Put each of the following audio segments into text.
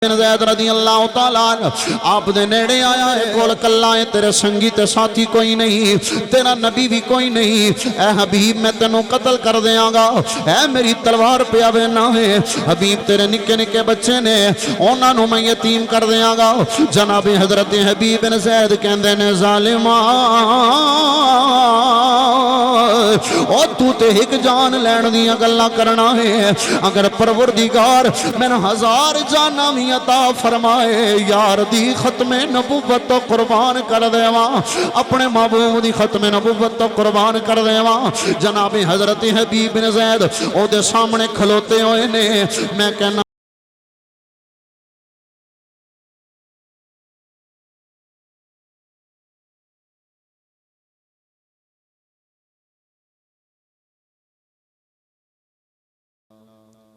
بن زید رضی اللہ تعالیٰ عنہ آپ دے نیڑے آیا ہے کول کلا ہے تیرے سنگی تے ساتھی کوئی نہیں تیرا نبی بھی کوئی نہیں اے حبیب میں تینوں قتل کر دیاں گا اے میری تلوار پہ آوے نہ ہے حبیب تیرے نکے نکے بچے نے اونا نو میں یتیم کر دیاں گا جناب حضرت حبیب بن زید کہندے نے ظالمان او تو تے ایک جان لین دیاں گلا کرنا ہے اگر پروردگار میں ہزار جانا بھی عطا فرمائے یار دی ختم نبوت تو قربان کر دیواں اپنے محبوب دی ختم نبوت تو قربان کر دیواں جناب حضرت حبیب بن زید او دے سامنے کھلوتے ہوئے نے میں کہنا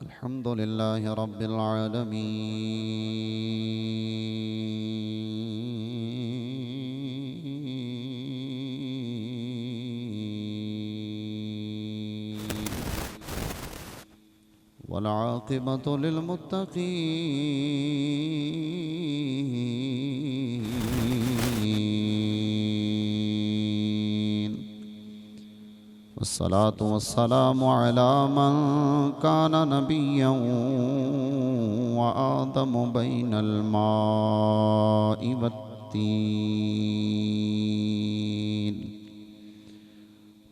الحمد لله رب العالمين والعاقبة للمتقين والصلاة والسلام على من كان نبيا وآدم بين الماء والتين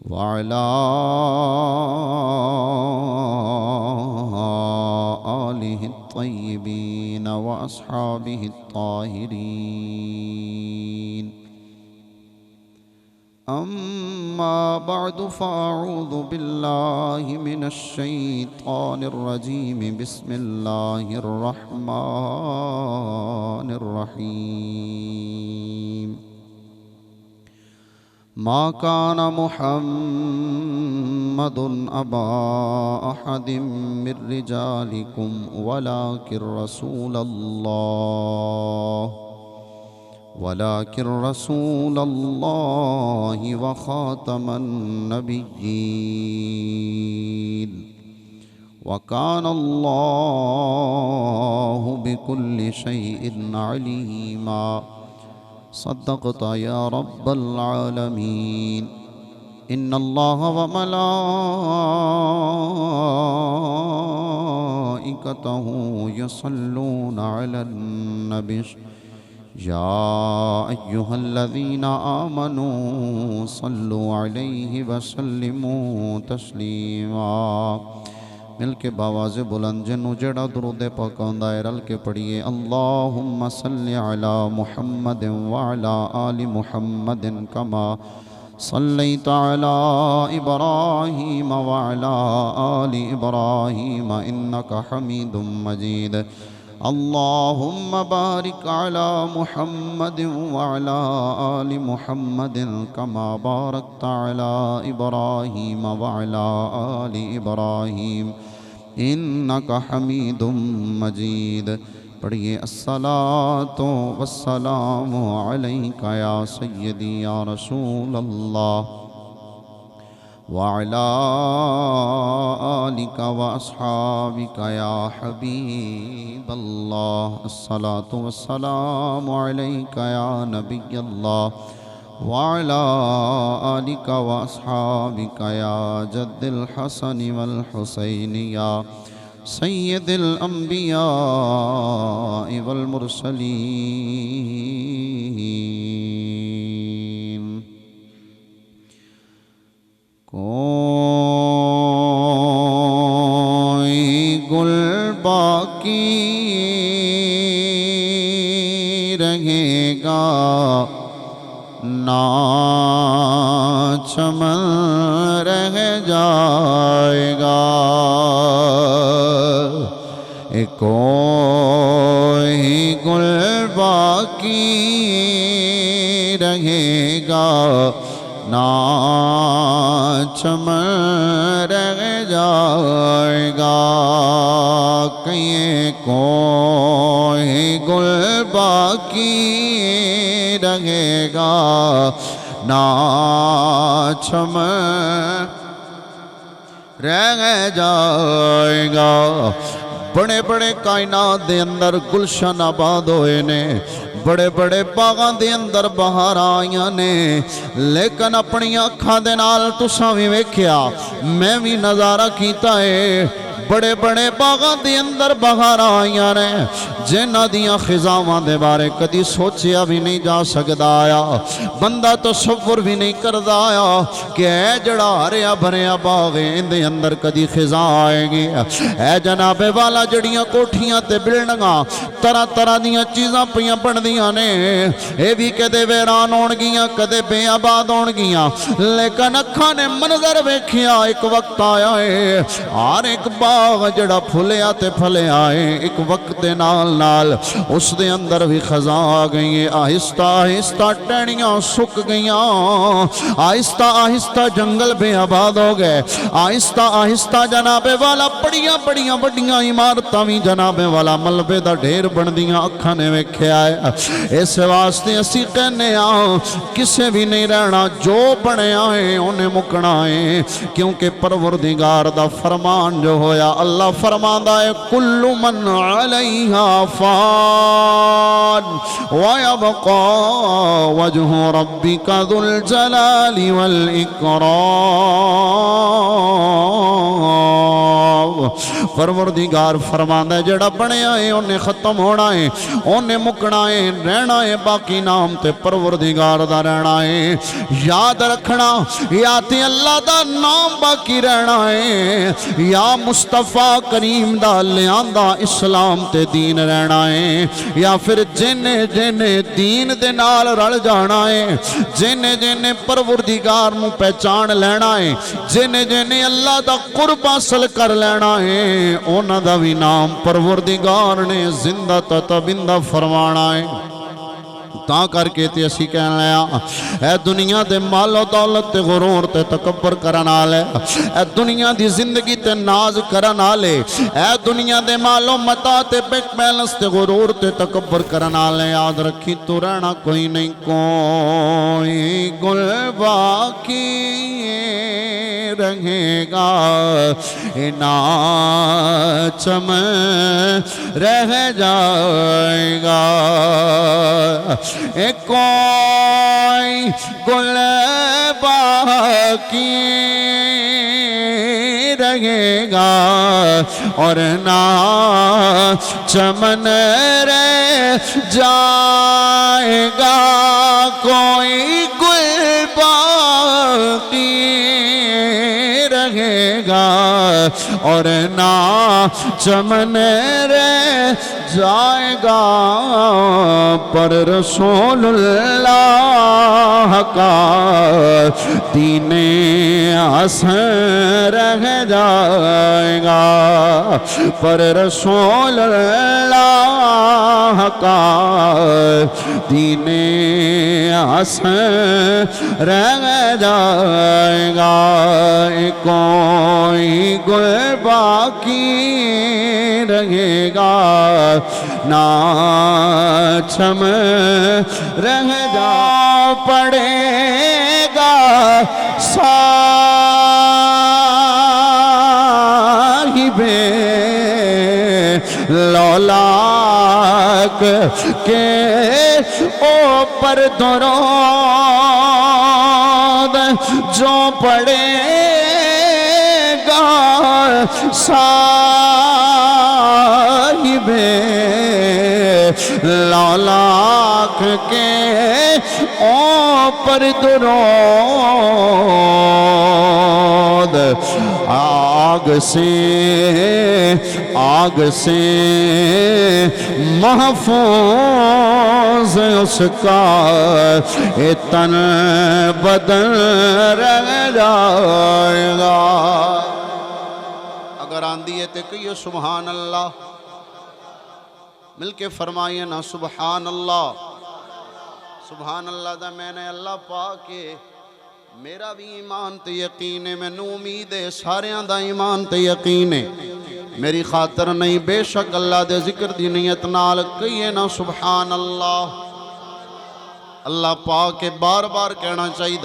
وعلى آله الطيبين وأصحابه الطاهرين أما بعد فأعوذ بالله من الشيطان الرجيم بسم الله الرحمن الرحيم ما كان محمد أبا أحد من رجالكم ولكن رسول الله وخاتم النبيين وكان الله بكل شيء عليما صدقت يا رب العالمين إن الله وملائكته يصلون على النبي يا أيها الذين آمنوا صلوا عليه وسلموا تسليما مل کے باواز بلند جنو جڑا درود پاک آندا ہے رل کے پڑھیے اللہم صلی علی محمد وعلی آل محمد کما صلیت علی ابراہیم وعلی آل ابراہیم انک حمید مجید اللهم بارك على محمد وعلى آل محمد كما باركت على إبراهيم وعلى آل إبراهيم إنك حميد مجيد پڑھیے الصلاة والسلام عليك يا سيدي يا رسول الله وعلى آلك وأصحابك يا حبيب الله الصلاة والسلام عليك يا نبي الله وعلى آلك وأصحابك يا جد الحسن والحسين يا سيد الأنبياء والمرسلين کوئی گل باقی رہے گا نہ چمن رہ جائے گا کوئی گل باقی رہے گا نہ چمن رہ جائے گا کہیں کوئی گل باقی رہے گا نہ چمن رہ جائے گا بڑے بڑے کائنات دے اندر گلشن آباد ہوئے نے، بڑے بڑے باغاں دے اندر بہار آئیاں نے، لیکن اپنی اکھاں دے نال تساں وی ویکھیا میں وی نظارہ کیتا ہے، بڑے بڑے باغاں دے اندر بہار آئیاں نے جنہاں دیاں خزاواں دے بارے کدی سوچیا بھی نہیں جا سکدا آیا، بندہ تصور بھی نہیں کردا آیا کہ اے جڑا ہریا بھریا باغ دے اندر کدی خزاں آئے گی۔ اے جناب والا جڑیاں کوٹھیاں تے بلڈنگاں طرح طرح دیاں چیزاں پیاں بندیاں نے، اے بھی کدے ویران ہون گیاں کدے بے آباد ہون گیاں، لیکن اکھاں نے منظر ویکھیا ایک وقت آیا ہے ہر ایک باغ جڑا پھلیا تے پھلیا ہے، ایک وقت دے نال اس دے اندر بھی خزاں آ گئی ہیں، آہستہ آہستہ ٹہنیاں سک گئیاں، آہستہ آہستہ جنگل بے آباد ہو گئے، آہستہ آہستہ جناب والا بڑیاں بڑیاں بڑیاں عمارتاں بھی جناب والا ملبے دا ڈھیر بندیاں اکھاں نے ویکھیا ہے۔ اس واسطے اسی کہنے کسے بھی نہیں رہنا، جو بنیا ہے انہیں مکنا ہے، کیونکہ پروردگار دا فرمان جو ہویا اللہ فرماندا ہے کل من علیہا فان وَيَبْقَى وَجْهُ رَبِّكَ ذُو الْجَلَالِ وَالْإِكْرَامِ۔ پروردگار فرماندا ہے جڑا بنیا ہے انہیں ختم ہونا ہے، انہیں مکنا ہے، رہنا ہے باقی نام تے پروردگار دا رہنا ہے۔ یاد رکھنا یا تے اللہ دا نام باقی رہنا ہے یا مصطفیٰ کریم دا لیاندہ اسلام تے دین رہنا ہے، یا پھر جنہیں جنہیں دین دے نال رل جانا ہے، جنہیں جنہیں پروردگار مو پہچان لینا ہے، جنہیں جنہیں اللہ دا قرب حاصل کر لینا ہے، اونا دا بھی نام پروردگار نے زندہ تتبندہ فرمانا ہے۔ تا کر کے تے اسی کہنے لیا اے دنیا دے مال و دولت تے غرور تے تکبر کرنا لے، اے دنیا دی زندگی تے ناز کرنا لے، اے دنیا دے مال و متا تے بیک بیلنس تے غرور تے تکبر کرنا لے، یاد رکھی تو رہنا کوئی نہیں، کوئی گل باقی رہے گا چم رہ جائے گا، ایک کوئی گل باقی رہے گا اور نہ چمن رہ جائے گا، کوئی گل باقی رہے گا اور نہ چمن رہ جائے گا، پر رسول اللہ کا دین حسن رہ جائے گا، پر رسول اللہ کا دین حسن رہ جائے گا، کوئی گل باقی رہے گا نہ چھم رہ جا پڑے گا صاحب لولاک کے اوپر درود جو پڑے گا صاحب لولاک کے اوپر درود، آگ سے محفوظ اس کا تن بدن رہ جائے گا۔ اگر آندھی ہے تو کہیے سبحان اللہ، مل کے فرمائیے نا سبحان اللہ۔ سبحان اللہ دا میں نے اللہ پاکے میرا بھی ایمان تے یقین ہے، میں نو امید ہے ساریاں دا ایمان تے یقین ہے، میری خاطر نہیں بے شک اللہ دے ذکر دی نیت نال کہیے نا سبحان اللہ۔ اللہ پاک بار بار کہنا چاہیے،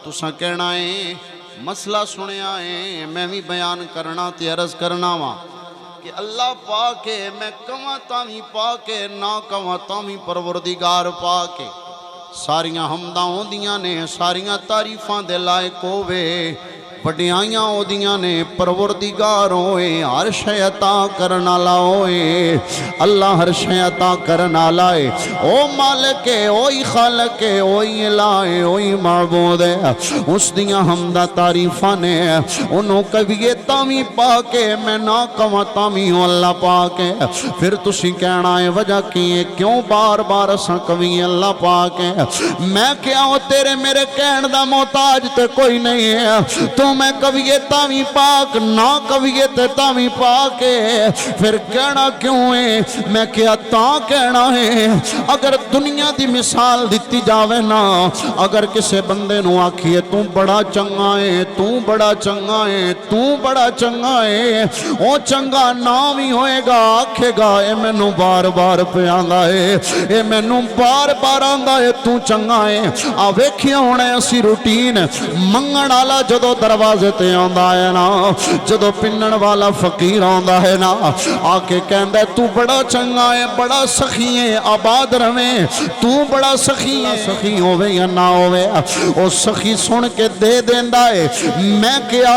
تساں کہنا ہے مسئلہ سنیا ہے، میں بھی بیان کرنا تے عرض کرنا وا۔ کہ اللہ پاک میں کواں تاویں پاک نہ کواں تاویں پروردگار پاک ساریاں حمداں ہوندیاں نے ساریاں تعریفاں دے لائق ہووے وڈیائیاں اودیاں نے پروردگار ہوئے ہر شے عطا کرنا لائے اللہ ہر شے عطا کرنا لائے او مالک ہے اوہی خالق ہے اوہی الہ ہے اوہی معبود ہے اس دیاں حمدہ تعریفاں نے انہوں کبھی تاویں پاک ہے میں نہ کواں تاویں ہوں اللہ پاک ہے پھر تسی کہنا ہے وجہ کی ہے کیوں بار بار اساں کبھی اللہ پاک ہے میں کیا ہوں تیرے میرے کہن دا محتاج تے کوئی نہیں ہے تو میں کبھی تاویں پاک نہ کبھی تاویں پاک ہے پھر کہنا کیوں ہے میں کیا تاں کہنا ہے اگر دنیا دی مثال دیتی جاوے نا اگر کسے بندے نو آکھیے تو بڑا چنگا ہے تو بڑا چنگا ہے تو بڑا چنگا ہے او چنگا نام ہی ہوئے گا آکھے گا اے میں نو بار بار پہ آنگا ہے اے میں نو بار بار آنگا ہے تو چنگا ہے آویکھیا ہونے اسی روٹین منگن آلا جدو دروازے تے آندہ ہے نا جدو پنن والا فقیر آندہ ہے نا آکے کہندہ ہے تو بڑا چنگا ہے بڑا سخی ہے آباد رویں تو بڑا سخی ہے سخی ہوئے یا نہ ہوئے او سخی سن کے دے دیندہ ہے میں کیا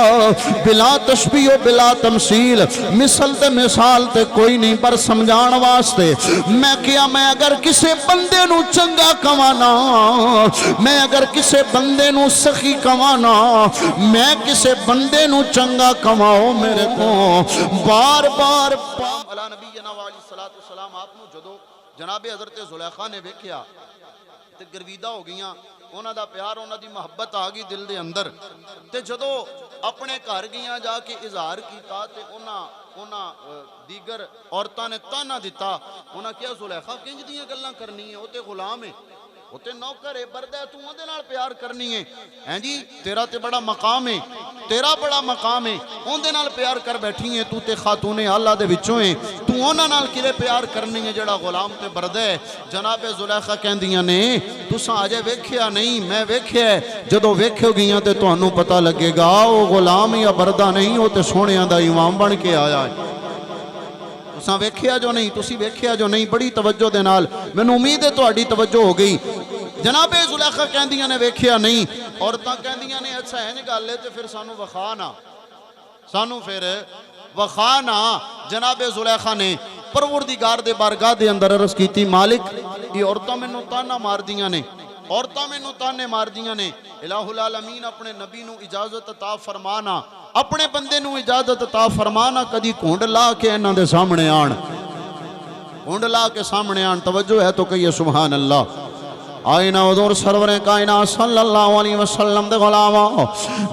بلا تشبیح و بلا تمثیل مثل تے مثال تے کوئی نہیں پر سمجھان واسطے میں کیا میں اگر کسے بندے نو چنگا کمانا میں اگر کسے بندے نو سخی کمانا میں کسے بندے نو چنگا کماؤ میرے کو بار بار علی نبی جناب علیہ السلام آپ نو جدو جناب حضرت زلیخا نے ویکھیا تے گرویدہ ہو گیاں انہاں دا پیار انہاں دی محبت آگی دل دے اندر تے جدو اپنے گھر گیاں جا کے اظہار کیتا تے انہاں دیگر عورتاں نے تانا دیتا انہاں کیا زلیخا کنج دیاں گلاں کرنی ہے وہ تے غلام ہے وہ تے نوکر ہے بردہ ہے تو اندے نال پیار کرنی ہے ہیں جی تیرا تے بڑا مقام ہے تیرا بڑا مقام ہے اندے نال پیار کر بیٹھی ہیں تو تے خاتون اللہ دے وچوں ہیں تو انہاں نال کلے پیار کرنی ہے جڑا غلام تے بردہ ہے جناب زلیخا کہندیاں نے تساں آجے ویکھیا نہیں میں ویکھیا ہے جدو ویکھو گیاں تے تانوں پتہ لگے گا وہ غلام یا بردہ نہیں وہ تے سونیاں دا امام بن کے آیا ہے تساں ویکھیا جو نہیں تسی ویکھیا جو نہیں بڑی توجہ دے نال میں امید ہے تہاڈی توجہ ہو گئی جناب زلیخا کہندیاں نے ویکھیا نہیں عورتاں کہندیاں نے اچھا ہے گل ہے تے پھر سانو وخانا سانو پھر وخانا جناب زلیخا نے پروردگار دے بارگاہ دے اندر عرض کیتی مالک یہ عورتاں مینوں تانا مار دیاں نے عورتاں مینوں تانے مار دیاں نے الہ العالمین اپنے نبی نو اجازت عطا فرمانا اپنے بندے نو اجازت عطا فرمانا کدی کھونڈ لا کے انہاں دے سامنے آن کھونڈ لا کے سامنے آن توجہ ہے تو کہیے سبحان اللہ آئینہ حضور سرور کائنات صلی اللہ علیہ وسلم دے غلامہ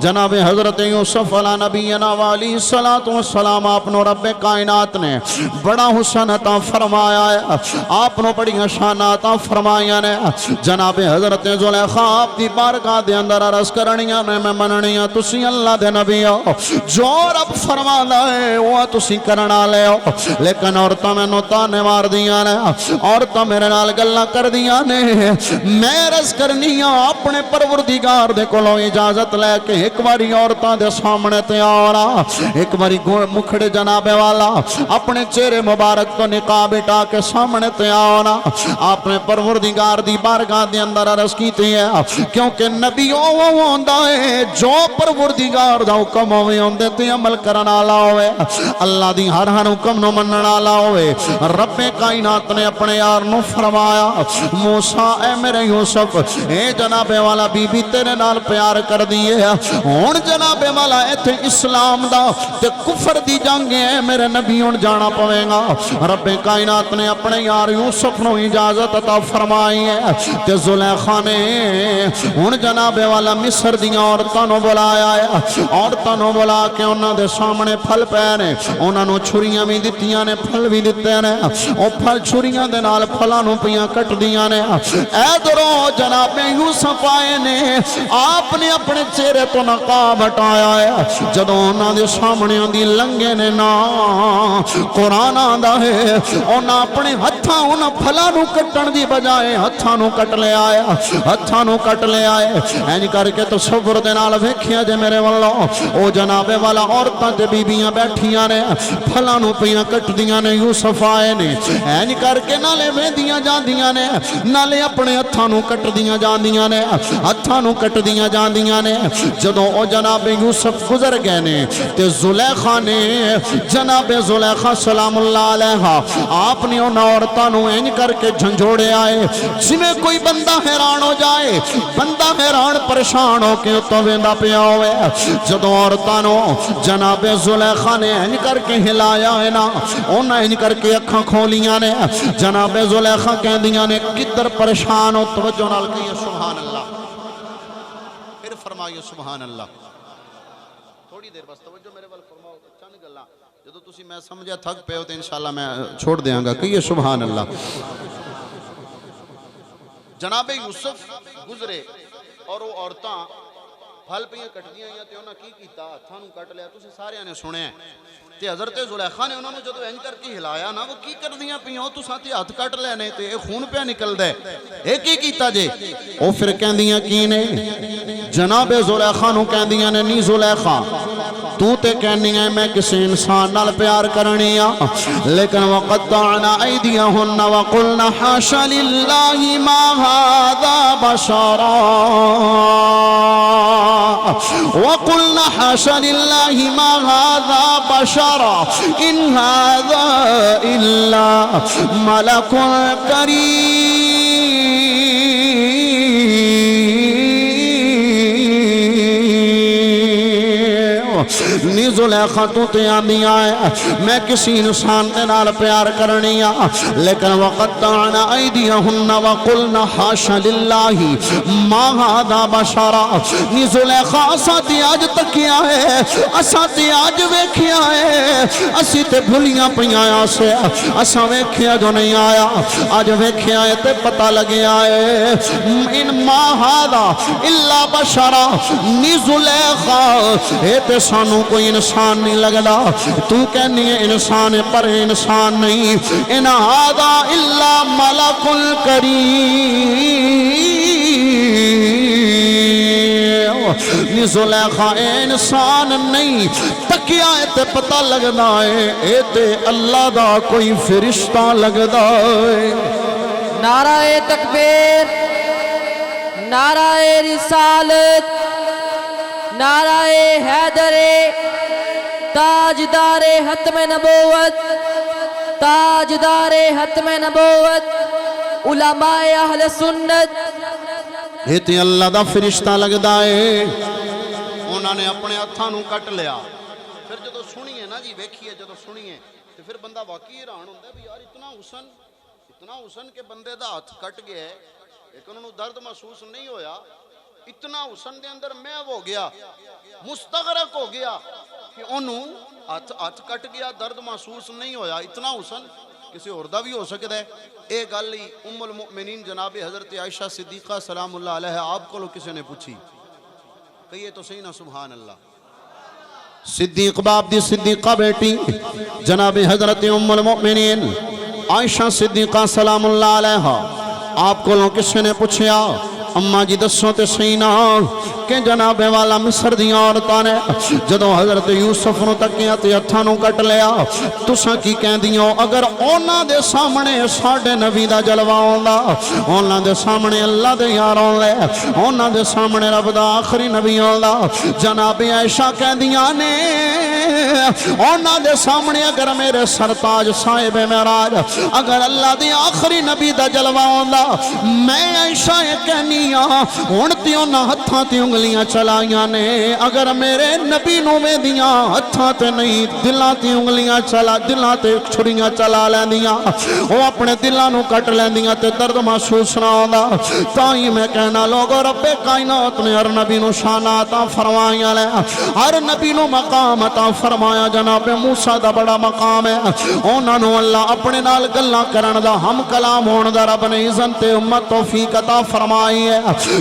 جناب حضرت یوسف علیہ نبینا والی السلام اپنو رب کائنات نے بڑا حسن عطا فرمایا ہے اپنو بڑی شان عطا فرمایا نے جناب حضرت زلیخا آپ دی بارگاہ دے اندر عرض کرنیاں نے میں مننیاں تسی اللہ دے نبی ہو جو رب فرمانا ہے وہ تسی کرنا لے ہو لیکن عورتاں میں نوتانے مار دیاں نے عورتاں میرے نال گلاں کر دیاں نے میں رض کرنی اپنے پروردگار دے کولوں اجازت لے کے ایک باری عورتاں دے سامنے تے آنا ایک باری مکھڑے جناب والا اپنے چہرے مبارک تو نقاب اٹھا کے سامنے تے آنا اپنے پروردگار دی بارگاہ دے اندر عرض کیتی ہے کیونکہ نبی وہ ہوندا ہے جو پروردگار دا حکم ہوے اوندے تے عمل کرن والا ہوے اللہ دی ہر حکم نو منن والا ہوے رب کائنات نے اپنے یار نو فرمایا موسیٰ اے میرے یوسف اے جناب والا بی بی تیرے نال پیار کر دیئے ہون جناب والا ایتھے اسلام دا تے کفر دی جنگ ہے میرے نبی ہون جانا پوے گا رب کائنات نے اپنے یار یوسف نو اجازت عطا فرمائی ہے تے زلیخا نے ہون جناب والا مصر دیاں عورتاں نو بلایا ہے عورتاں نو بلا کے انہاں دے سامنے پھل پے نے انہاں نو چھریاں بھی دتیاں نے پھل بھی دتے نے او پھل چھریاں دے نال پھلاں نو پیاں کٹ دیاں نے ادھروں جناب یوسف آئے نے آپ نے اپنے چہرے تو نقاب ہٹایا ہے جدوں انہاں دے سامنے دی لنگے نے نا قرآن آندا ہے انہاں اپنے ہتھ ہتھاں انہاں پھلاں نو کٹن دی بجائے ہتھاں نو کٹ لے آیا ہتھاں نو کٹ لے آئے اینج کر کے تصور دے نال ویکھیا جے میرے والو او جناب والا عورتاں تے بیبیاں بیٹھیاں نے پھلاں نو پیاں کٹ دیاں نے یوسف آئے نے اینج کر کے نالے ویندیاں جاندیاں نے نالے اپنے ہتھاں نو کٹ دیاں جاندیاں نے ہتھاں نو کٹ دیاں جاندیاں نے جدوں او جناب یوسف گزر گئے نے تے زلیخا نے جناب زلیخا سلام اللہ علیہا آپ نے ان عورتاں نو اینج کر کے جھنجھوڑے آئے جویں کوئی بندہ حیران ہو جائے بندہ حیران پریشان ہو کے تو ویندا پیا ہوئے جدوں عورتاں نو جناب زلیخا نے اینج کر کے ہلایا ہے نا انہاں اینج کر کے اکھاں کھولیاں نے جناب زلیخا کہندیاں نے کدھر پریشان ہو توجہ نال کہیے سبحان اللہ پھر فرمائیے سبحان اللہ تھوڑی دیر بس توجہ میرے وال فرماؤ چند گلاں جدوں تسی میں سمجھا تھک پے ہو تے انشاءاللہ میں چھوڑ دیاں گا کہیے سبحان اللہ جناب یوسف گزرے اور وہ عورتاں پھل پیاں کٹ دیاں یا تے انہاں کی کیتا ہتھاں نو کٹ لیا تسی سارے نے سنیا تے حضرت زلیخا نے انہاں نو جدوں اینج کر کے ہلایا نا وہ کی کردیاں پیاں تساں تے ہتھ کٹ لینے تے خون پیا نکلدا ہے اے کی کیتا جے او پھر کہندیاں کی نے جناب زلیخا نو کہندیاں نے نی زلیخا تو تے کہنی ہے میں کسی انسان نال پیار کرنی لیکن وقطعنا ایدیہن وقلنا حاشا للہ ما هذا بشرا وقلنا حاشا للہ ما هذا بشرا ان هذا الا ملک کریم نی زلیخا تو تے آنی آئے میں کسی انسان دے نال پیار کرنی لیکن وقطعنا ایدیہن وقلنا حاشا للہ ما هذا بشرا نی زلیخا اساں تے آج تکیا ہے اساں تے آج ویکھیا ہے اسی تے بھلیاں پیاں سے اساں ویکھیا جو نہیں آیا آج ویکھیا ہے تے پتہ لگیا ہے ان ما هذا الا بشرا نی زلیخا اے تے سانو کوئی انسان نہیں لگدا تو کہنی ہے انسان پر انسان نہیں ان هذا الا ملک کریم نی زلیخا اے انسان نہیں تکیا ہے تے پتہ لگدا ہے اے تے اللہ دا کوئی فرشتہ لگدا ہے نعرہ تکبیر نعرہ رسالت نعرہ حیدر تاجدار ختم نبوت تاجدار ختم نبوت علماء اہل سنت یہ تے اللہ دا فرشتہ لگدا ہے انہاں نے اپنے ہتھاں نو کٹ لیا پھر جدو سنیے نا جی ویکھیے جدو سنیے تو پھر بندہ واقعی حیران ہوندا ہے بھی یار اتنا حسن کہ بندے دا ہاتھ کٹ گیا ہے لیکن انہوں درد محسوس نہیں ہویا اتنا حسن دے اندر میں ہو گیا مستغرق ہو گیا کہ انہوں ہاتھ کٹ گیا درد محسوس نہیں ہویا اتنا حسن کسی اور دا بھی ہو سکتا ہے اے گل ہی ام المؤمنین جناب حضرت عائشہ صدیقہ سلام اللہ علیہ آپ کو لو کسی نے پوچھی کہیے تو صحیح نا سبحان اللہ صدیق باپ دی صدیقہ بیٹی جناب حضرت ام المؤمنین عائشہ صدیقہ سلام اللہ علیہ آپ کو لو کسی نے پوچھیا اماں جی دسو تے سینا کہ جناب والا مصر دیاں عورتاں نے جدوں حضرت یوسف نو تکیا تے ہتھاں نو کٹ لیا تساں کی کہندیاں اگر انہاں دے سامنے ساڈے نبی دا جلوہ ہوندا انہاں دے سامنے اللہ دے یار ہوندے انہاں دے سامنے رب دا آخری نبی ہوندا جناب عائشہ کہندیاں نے انہاں دے سامنے اگر میرے سرتاج صاحب معراج اگر اللہ دے آخری نبی دا جلوہ ہوندا میں عائشہ کہنی ہن تے انہاں ہتھاں تے انگلیاں چلائیاں نے اگر میرے نبی نو میں دیاں ہتھاں تے نہیں دلاں تے انگلیاں چلا دلاں تے چھڑیاں چلا لیندیاں وہ اپنے دلاں نو کٹ لیندیاں تے درد محسوس نہ ہوندا تائیں میں کہنا لوگو رب کائنات نے ہر نبی نو شان عطا فرمایا لے ہر نبی نو مقام عطا فرمایا جناب موسیٰ دا بڑا مقام ہے انہاں نو اللہ اپنے نال گلاں کرن دا ہم کلام ہون دا رب نے اذن تے امت توفیق عطا فرمائی ہے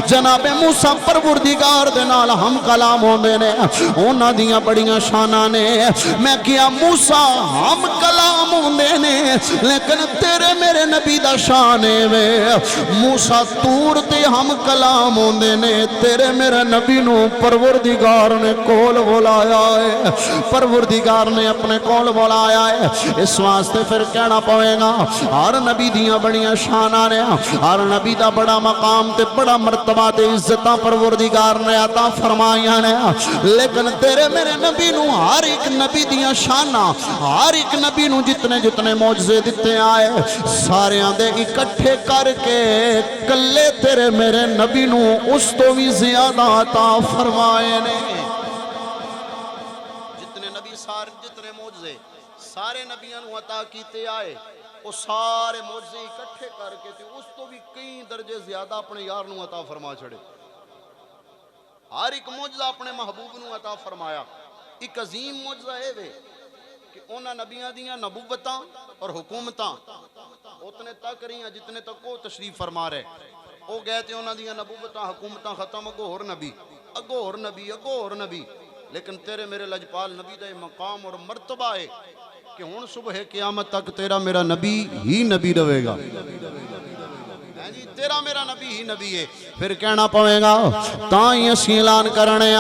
جناب موسیٰ پروردگار دے نال ہم کلام ہوندے نے انہاں دیاں بڑیاں شاناں نے میں کیا موسیٰ ہم کلام مقام ہوندے نے لیکن تیرے میرے نبی دا شان ہے وے موسیٰ تور تے ہم کلام ہوندے نے تیرے میرے نبی نو پروردگار نے کول بلایا ہے پروردگار نے اپنے کول بلایا ہے اس واسطے پھر کہنا پوے گا ہر نبی دیاں بڑیاں شاناں نے ہر نبی دا بڑا مقام تے بڑا مرتبہ تے عزتاں پروردگار نے عطا فرمائیاں نے لیکن تیرے میرے نبی نو ہر ایک نبی دیاں شاناں ہر ایک نبی نو جتنے جتنے معجزے دیتے آئے سارے دے اکٹھے کر کے کلے تیرے میرے نبی نو اس تو بھی زیادہ عطا فرمائے نے جتنے نبی سارے جتنے معجزے سارے نبیوں نو عطا کیتے آئے وہ سارے معجزے اکٹھے کر کے تے اس تو بھی کئی درجے زیادہ اپنے یار نو عطا فرما چھڑے ہر ایک معجزہ اپنے محبوب نو عطا فرمایا ایک عظیم معجزہ ہے وے کہ انہاں نبیاں دیاں نبوتاں اور حکومتاں اتنے تک رہیاں جتنے تک وہ تشریف فرما رہے وہ گئے تھے انہاں دیاں نبوتاں حکومتاں ختم اگو اور نبی اگو اور نبی اگو اور نبی لیکن تیرے میرے لجپال نبی دا مقام اور مرتبہ ہے کہ ہن صبح قیامت تک تیرا میرا نبی ہی نبی رہے گا جی تیرا میرا نبی ہی نبی ہے پھر کہنا پوے گا تائیں اسی اعلان کرنے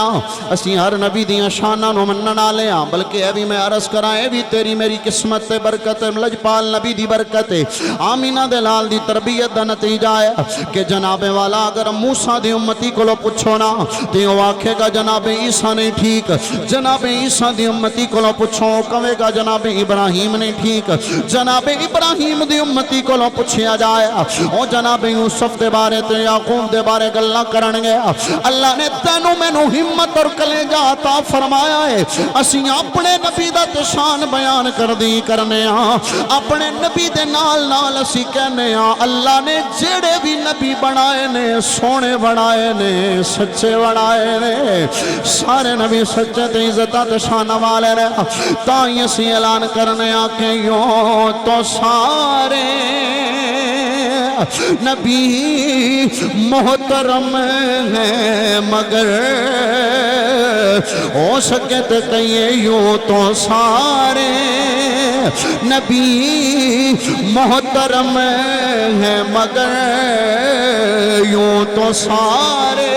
اسی ہر نبی دیاں شاناں نو مننا لے بلکہ اے بھی میں عرض کراں اے بھی تیری میری قسمت تے برکت لجپال نبی دی برکت آمینہ دے لال دی تربیت دا نتیجہ ہے کہ جناب والا اگر موسیٰ دی امتی کو لو پوچھو نا تے وہ آکھے گا جناب عیسیٰ نہیں ٹھیک جناب عیسیٰ دی امتی کو لو پوچھو کہے گا جناب ابراہیم نہیں ٹھیک جناب ابراہیم دی امتی کو لو پوچھیا جائے او جناب یوسف دے بارے تے یعقوب دے بارے گلاں کرن گیا اللہ نے تینوں مینوں ہمت اور کلیجہ عطا فرمایا ہے اسی اپنے نبی دا تے شان بیان کر دی کرنے اپنے نبی دے نال نال اسی کہنے اللہ نے جڑے بھی نبی بنائے نے سونے بنائے نے سچے بنائے نے سارے نبی سچے تے عزتاں تے شان والے نے تائیں اسی اعلان کرنے کہ یوں تو سارے نبی محترم ہیں مگر ہو سکے تو کہیے یوں تو سارے نبی محترم ہیں مگر یوں تو سارے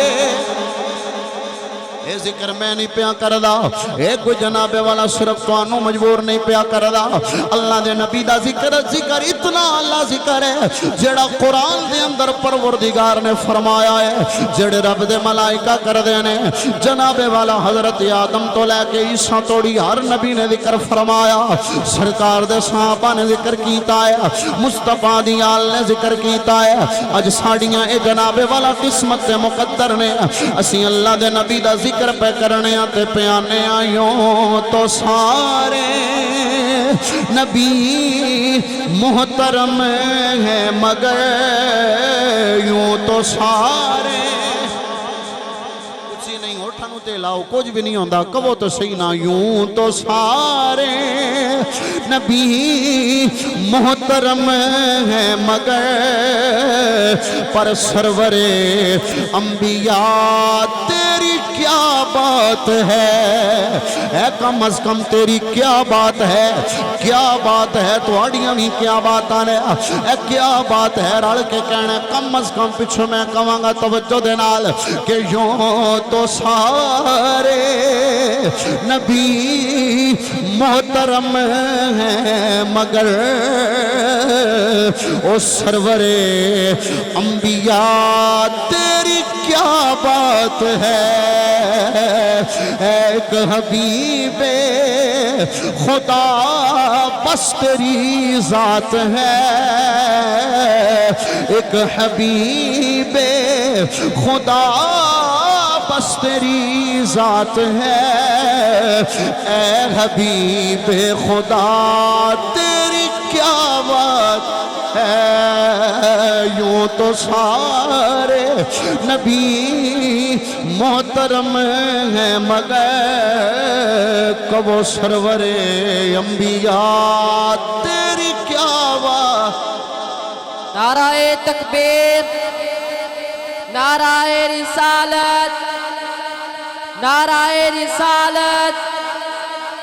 اے ذکر میں نہیں پیا کردا اے کوئی جناب والا صرف تو انو مجبور نہیں پیا کردا اللہ دے نبی دا ذکر اتنا اللہ ذکر ہے جڑا قرآن دے اندر پروردگار نے فرمایا ہے جڑے رب دے ملائکہ کر دے نے جناب والا حضرت آدم تو لے کے عیسیٰ توڑی ہر نبی نے ذکر فرمایا سرکار دے صحابہ نے ذکر کیتا ہے مصطفیٰ دی آل نے ذکر کیتا ہے اج ساڑیاں اے جناب والا قسمت دے مقدر نے اسی اللہ دے نبی دا ذکر پہ کرنے آتے پیانے آئیوں تو سارے نبی محترم ہیں مگر یوں تو سارے کچھ ہی نہیں ہوٹھنوں تے لاؤ کچھ بھی نہیں ہوندہ کبھو تو صحیح نہ یوں تو سارے نبی محترم ہیں مگر پر سرور انبیاء تیری کیا بات ہے اے کم از کم تیری کیا بات ہے تو آڑیاں بھی کیا بات آنے اے کیا بات ہے رڑ کے کہنے کم از کم پچھو میں کہاں گا توجہ دے نال کہ یوں تو سارے نبی محترم ہیں مگر او سرور انبیاء تیری کیا بات ہے ایک حبیب خدا بس تیری ذات ہے ایک حبیب خدا بس تیری ذات ہے اے حبیب خدا تیری کیا بات ہے یوں تو سارے نبی محترم ہیں مگر کبو سرور انبیاء تیری کیا بات نعرہ تکبیر نعرہ رسالت نعرہ رسالت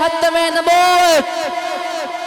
ختم نبوت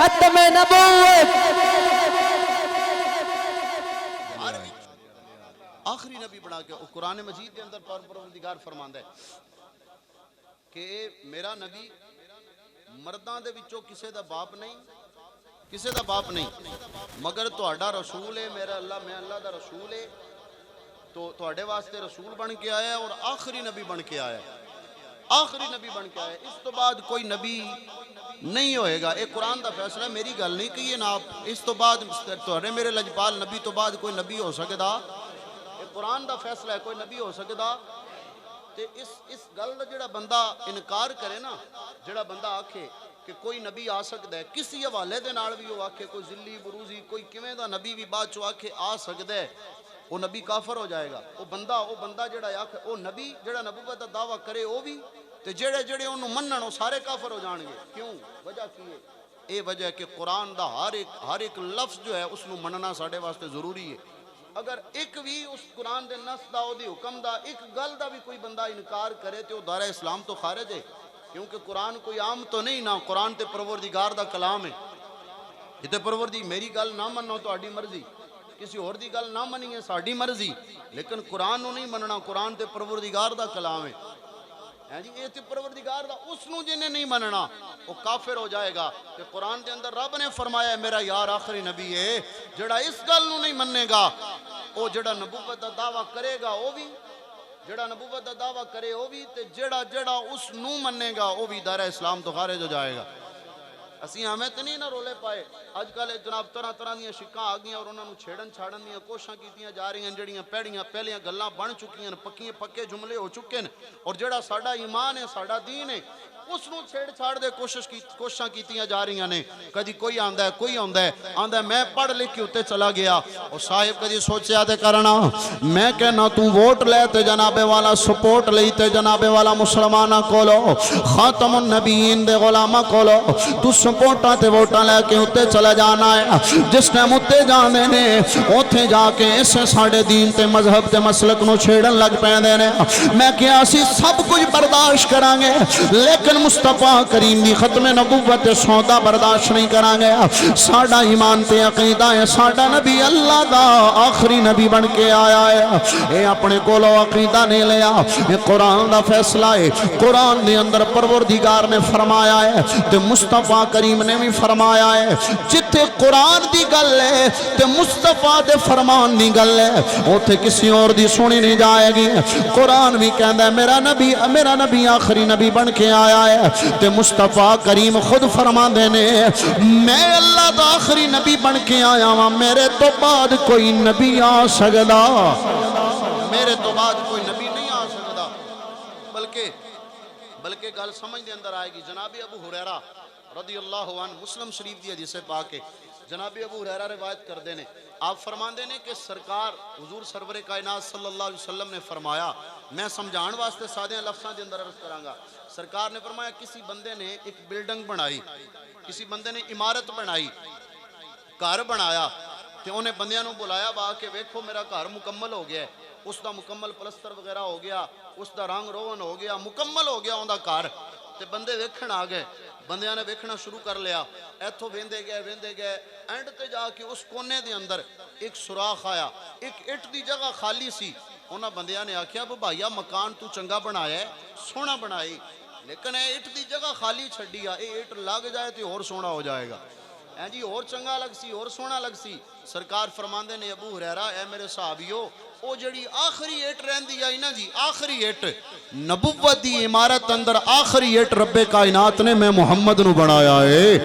ختم نبوت آخری نبی بنا کے قرآن مجید کے اندر پروردگار فرماندا ہے کہ میرا نبی مرداں دے وچوں کسے دا باپ نہیں، کسے دا باپ نہیں، مگر تہاڈا رسول ہے، میرا اللہ، میں اللہ دا رسول ہے، تو تہاڈے واسطے رسول بن کے آیا ہے اور آخری نبی بن کے آیا ہے، آخری نبی بن کے آیا ہے، اس تو بعد کوئی نبی نہیں ہوئے گا۔ ایک قرآن دا فیصلہ ہے، میری گل نہیں کہیے نا آپ، اس تو بعد تہاڈے میرے لجپال نبی تو بعد کوئی نبی ہو سکدا، ایک قرآن دا فیصلہ ہے، کوئی نبی ہو سکدا۔ تے اس گل دا جڑا بندہ انکار کرے نا، جڑا بندہ آکھے کہ کوئی نبی آ سکدا ہے، کسی حوالے دے نال بھی وہ آکھے، کوئی ذلی بروزی کوئی کیویں دا نبی بھی بعد چوں آکھے آ سکدا ہے، وہ نبی کافر ہو جائے گا۔ وہ بندہ جڑا آکھے، وہ نبی جڑا نبوت دا دعویٰ کرے وہ بھی، تے جڑے انہوں منن وہ سارے کافر ہو جان گے۔ کیوں؟ وجہ کی ہے؟ اے وجہ ہے کہ قرآن دا ہر ایک لفظ جو ہے اس نو مننا ساڈے واسطے ضروری ہے۔ اگر ایک بھی اس قرآن دے نص دا او دی حکم دا ایک گل دا بھی کوئی بندہ انکار کرے تو دائرہ اسلام تو خارج ہے، کیونکہ قرآن کوئی عام تو نہیں نا، قرآن تے پروردگار دا کلام ہے۔ جتے پروردگار میری گل نہ منو تو اڈی مرضی، کسی اور دی گل نہ منی ہے ساڈی مرضی، لیکن قرآن نو نہیں مننا، قرآن تے پروردگار دا کلام ہے۔ جی یہ تے پروردگار دا اس نو جنہیں نہیں مننا وہ کافر ہو جائے گا۔ کہ قرآن دے اندر رب نے فرمایا ہے میرا یار آخری نبی ہے، جڑا اس گل نو نہیں مننے گا وہ جڑا نبوت دا دعویٰ کرے گا وہ بھی، جڑا نبوت دا دعویٰ کرے وہ بھی، تے جڑا اس نو مننے گا وہ بھی دائرہ اسلام تو خارج ہو جائے گا۔ اسی ہمیں تو نہیں نہ رولے پائے، آج کل جناب طرح دیاں شکاں آ گئیاں اور انہوں نے چھاڑن دیاں کوششاں کیتیاں جا رہی ہیں، جڑیاں پہلیاں گلاں بن چکی ہیں، پکے جملے ہو چکے ہیں، اور جڑا ساڈا ایمان ہے، ساڈا دین ہے، اس نو چھاڑ دے کوششاں کیتیاں جا رہی ہیں۔ کدی کوئی آندا ہے میں پڑھ لکھ کے اتے چلا گیا، اور صاحب کدی سوچیا تے کرنا، میں کہنا تو ووٹ لے تے جناب والا سپورٹ لئی تے جناب والا مسلمانہ کولو خاتم النبیین دے غلامہ کولو تو سپورٹاں تے ووٹاں لے کے اتے چلا جانا ہے۔ جس ٹائم اتے جانے نے اوتھے جا کے اس ساڈے دین تے مذہب تے مسلک نو چھیڑن لگ پیندے نے۔ میں کیا اسی سب کچھ برداشت کران گے، لیکن مصطفیٰ کریم دی ختم نبوت سودا برداشت نہیں کران گے۔ ساڈا ایمان تے عقیدہ ہے ساڈا نبی اللہ دا آخری نبی بن کے آیا ہے۔ اے اپنے کولو عقیدہ نہیں لیا، یہ قرآن دا فیصلہ ہے۔ قرآن دے اندر پروردگار نے فرمایا ہے تے مصطفیٰ کریم نے بھی فرمایا ہے، جتے قرآن دی گل ہے تے مصطفیٰ دے فرمان دی گل ہے، اوتھے کسی اور دی سنی نہیں جائے گی۔ قرآن بھی کہندا ہے میرا نبی آخری نبی بن کے آیا ہے، تے مصطفیٰ کریم خود فرماندے نے میں اللہ دا آخری نبی بن کے آیا ہاں، میرے تو بعد کوئی نبی آ سکدا، میرے تو بعد کوئی نبی نہیں آ سکدا۔ بلکہ گل سمجھ دے اندر آئے گی۔ جناب ابو ہریرہ رضی اللہ عنہ مسلم شریف دی حدیث پاک ہے، جناب ابو ہریرہ روایت کردے نے، آپ فرماندے نے کہ سرکار حضور سرور کائنات صلی اللہ علیہ وسلم نے فرمایا، میں سمجھان واسطے سادے لفظاں دے اندر عرض کراں گا۔ سرکار نے فرمایا کسی بندے نے ایک بلڈنگ بنائی، کسی بندے نے عمارت بنائی، گھر بنایا، تے انہیں بندیاں نو بلایا با کہ ویکھو میرا گھر مکمل ہو گیا ہے، اس دا مکمل پلستر وغیرہ ہو گیا، اس دا رنگ روغن ہو گیا، مکمل ہو گیا اوندا گھر، تے بندے ویکھن آ گئے، بندیاں نے ویکھنا شروع کر لیا، ایتھوں ویندے گئے، اینڈ تے جا کے اس کونے دے اندر ایک سوراخ آیا، ایک اٹ دی جگہ خالی سی۔ انہاں بندیاں نے آکھیا بھائیا مکان تو چنگا بنایا ہے، سونا بنائی، لیکن اے اٹ دی جگہ خالی چھڈی آ، اے اٹ لگ جائے تے اور سونا ہو جائے گا، جی اور چنگا لگ سی، اور سونا لگ سی۔ سرکار فرماندے نے ابو ہریرہ اے میرے صحابیو، او جڑی آخری ایٹ رہندی آئی نا جی، آخری ایٹ نبوت دی عمارت اندر آخری ایٹ رب کائنات نے میں محمد نو بنایا ہے،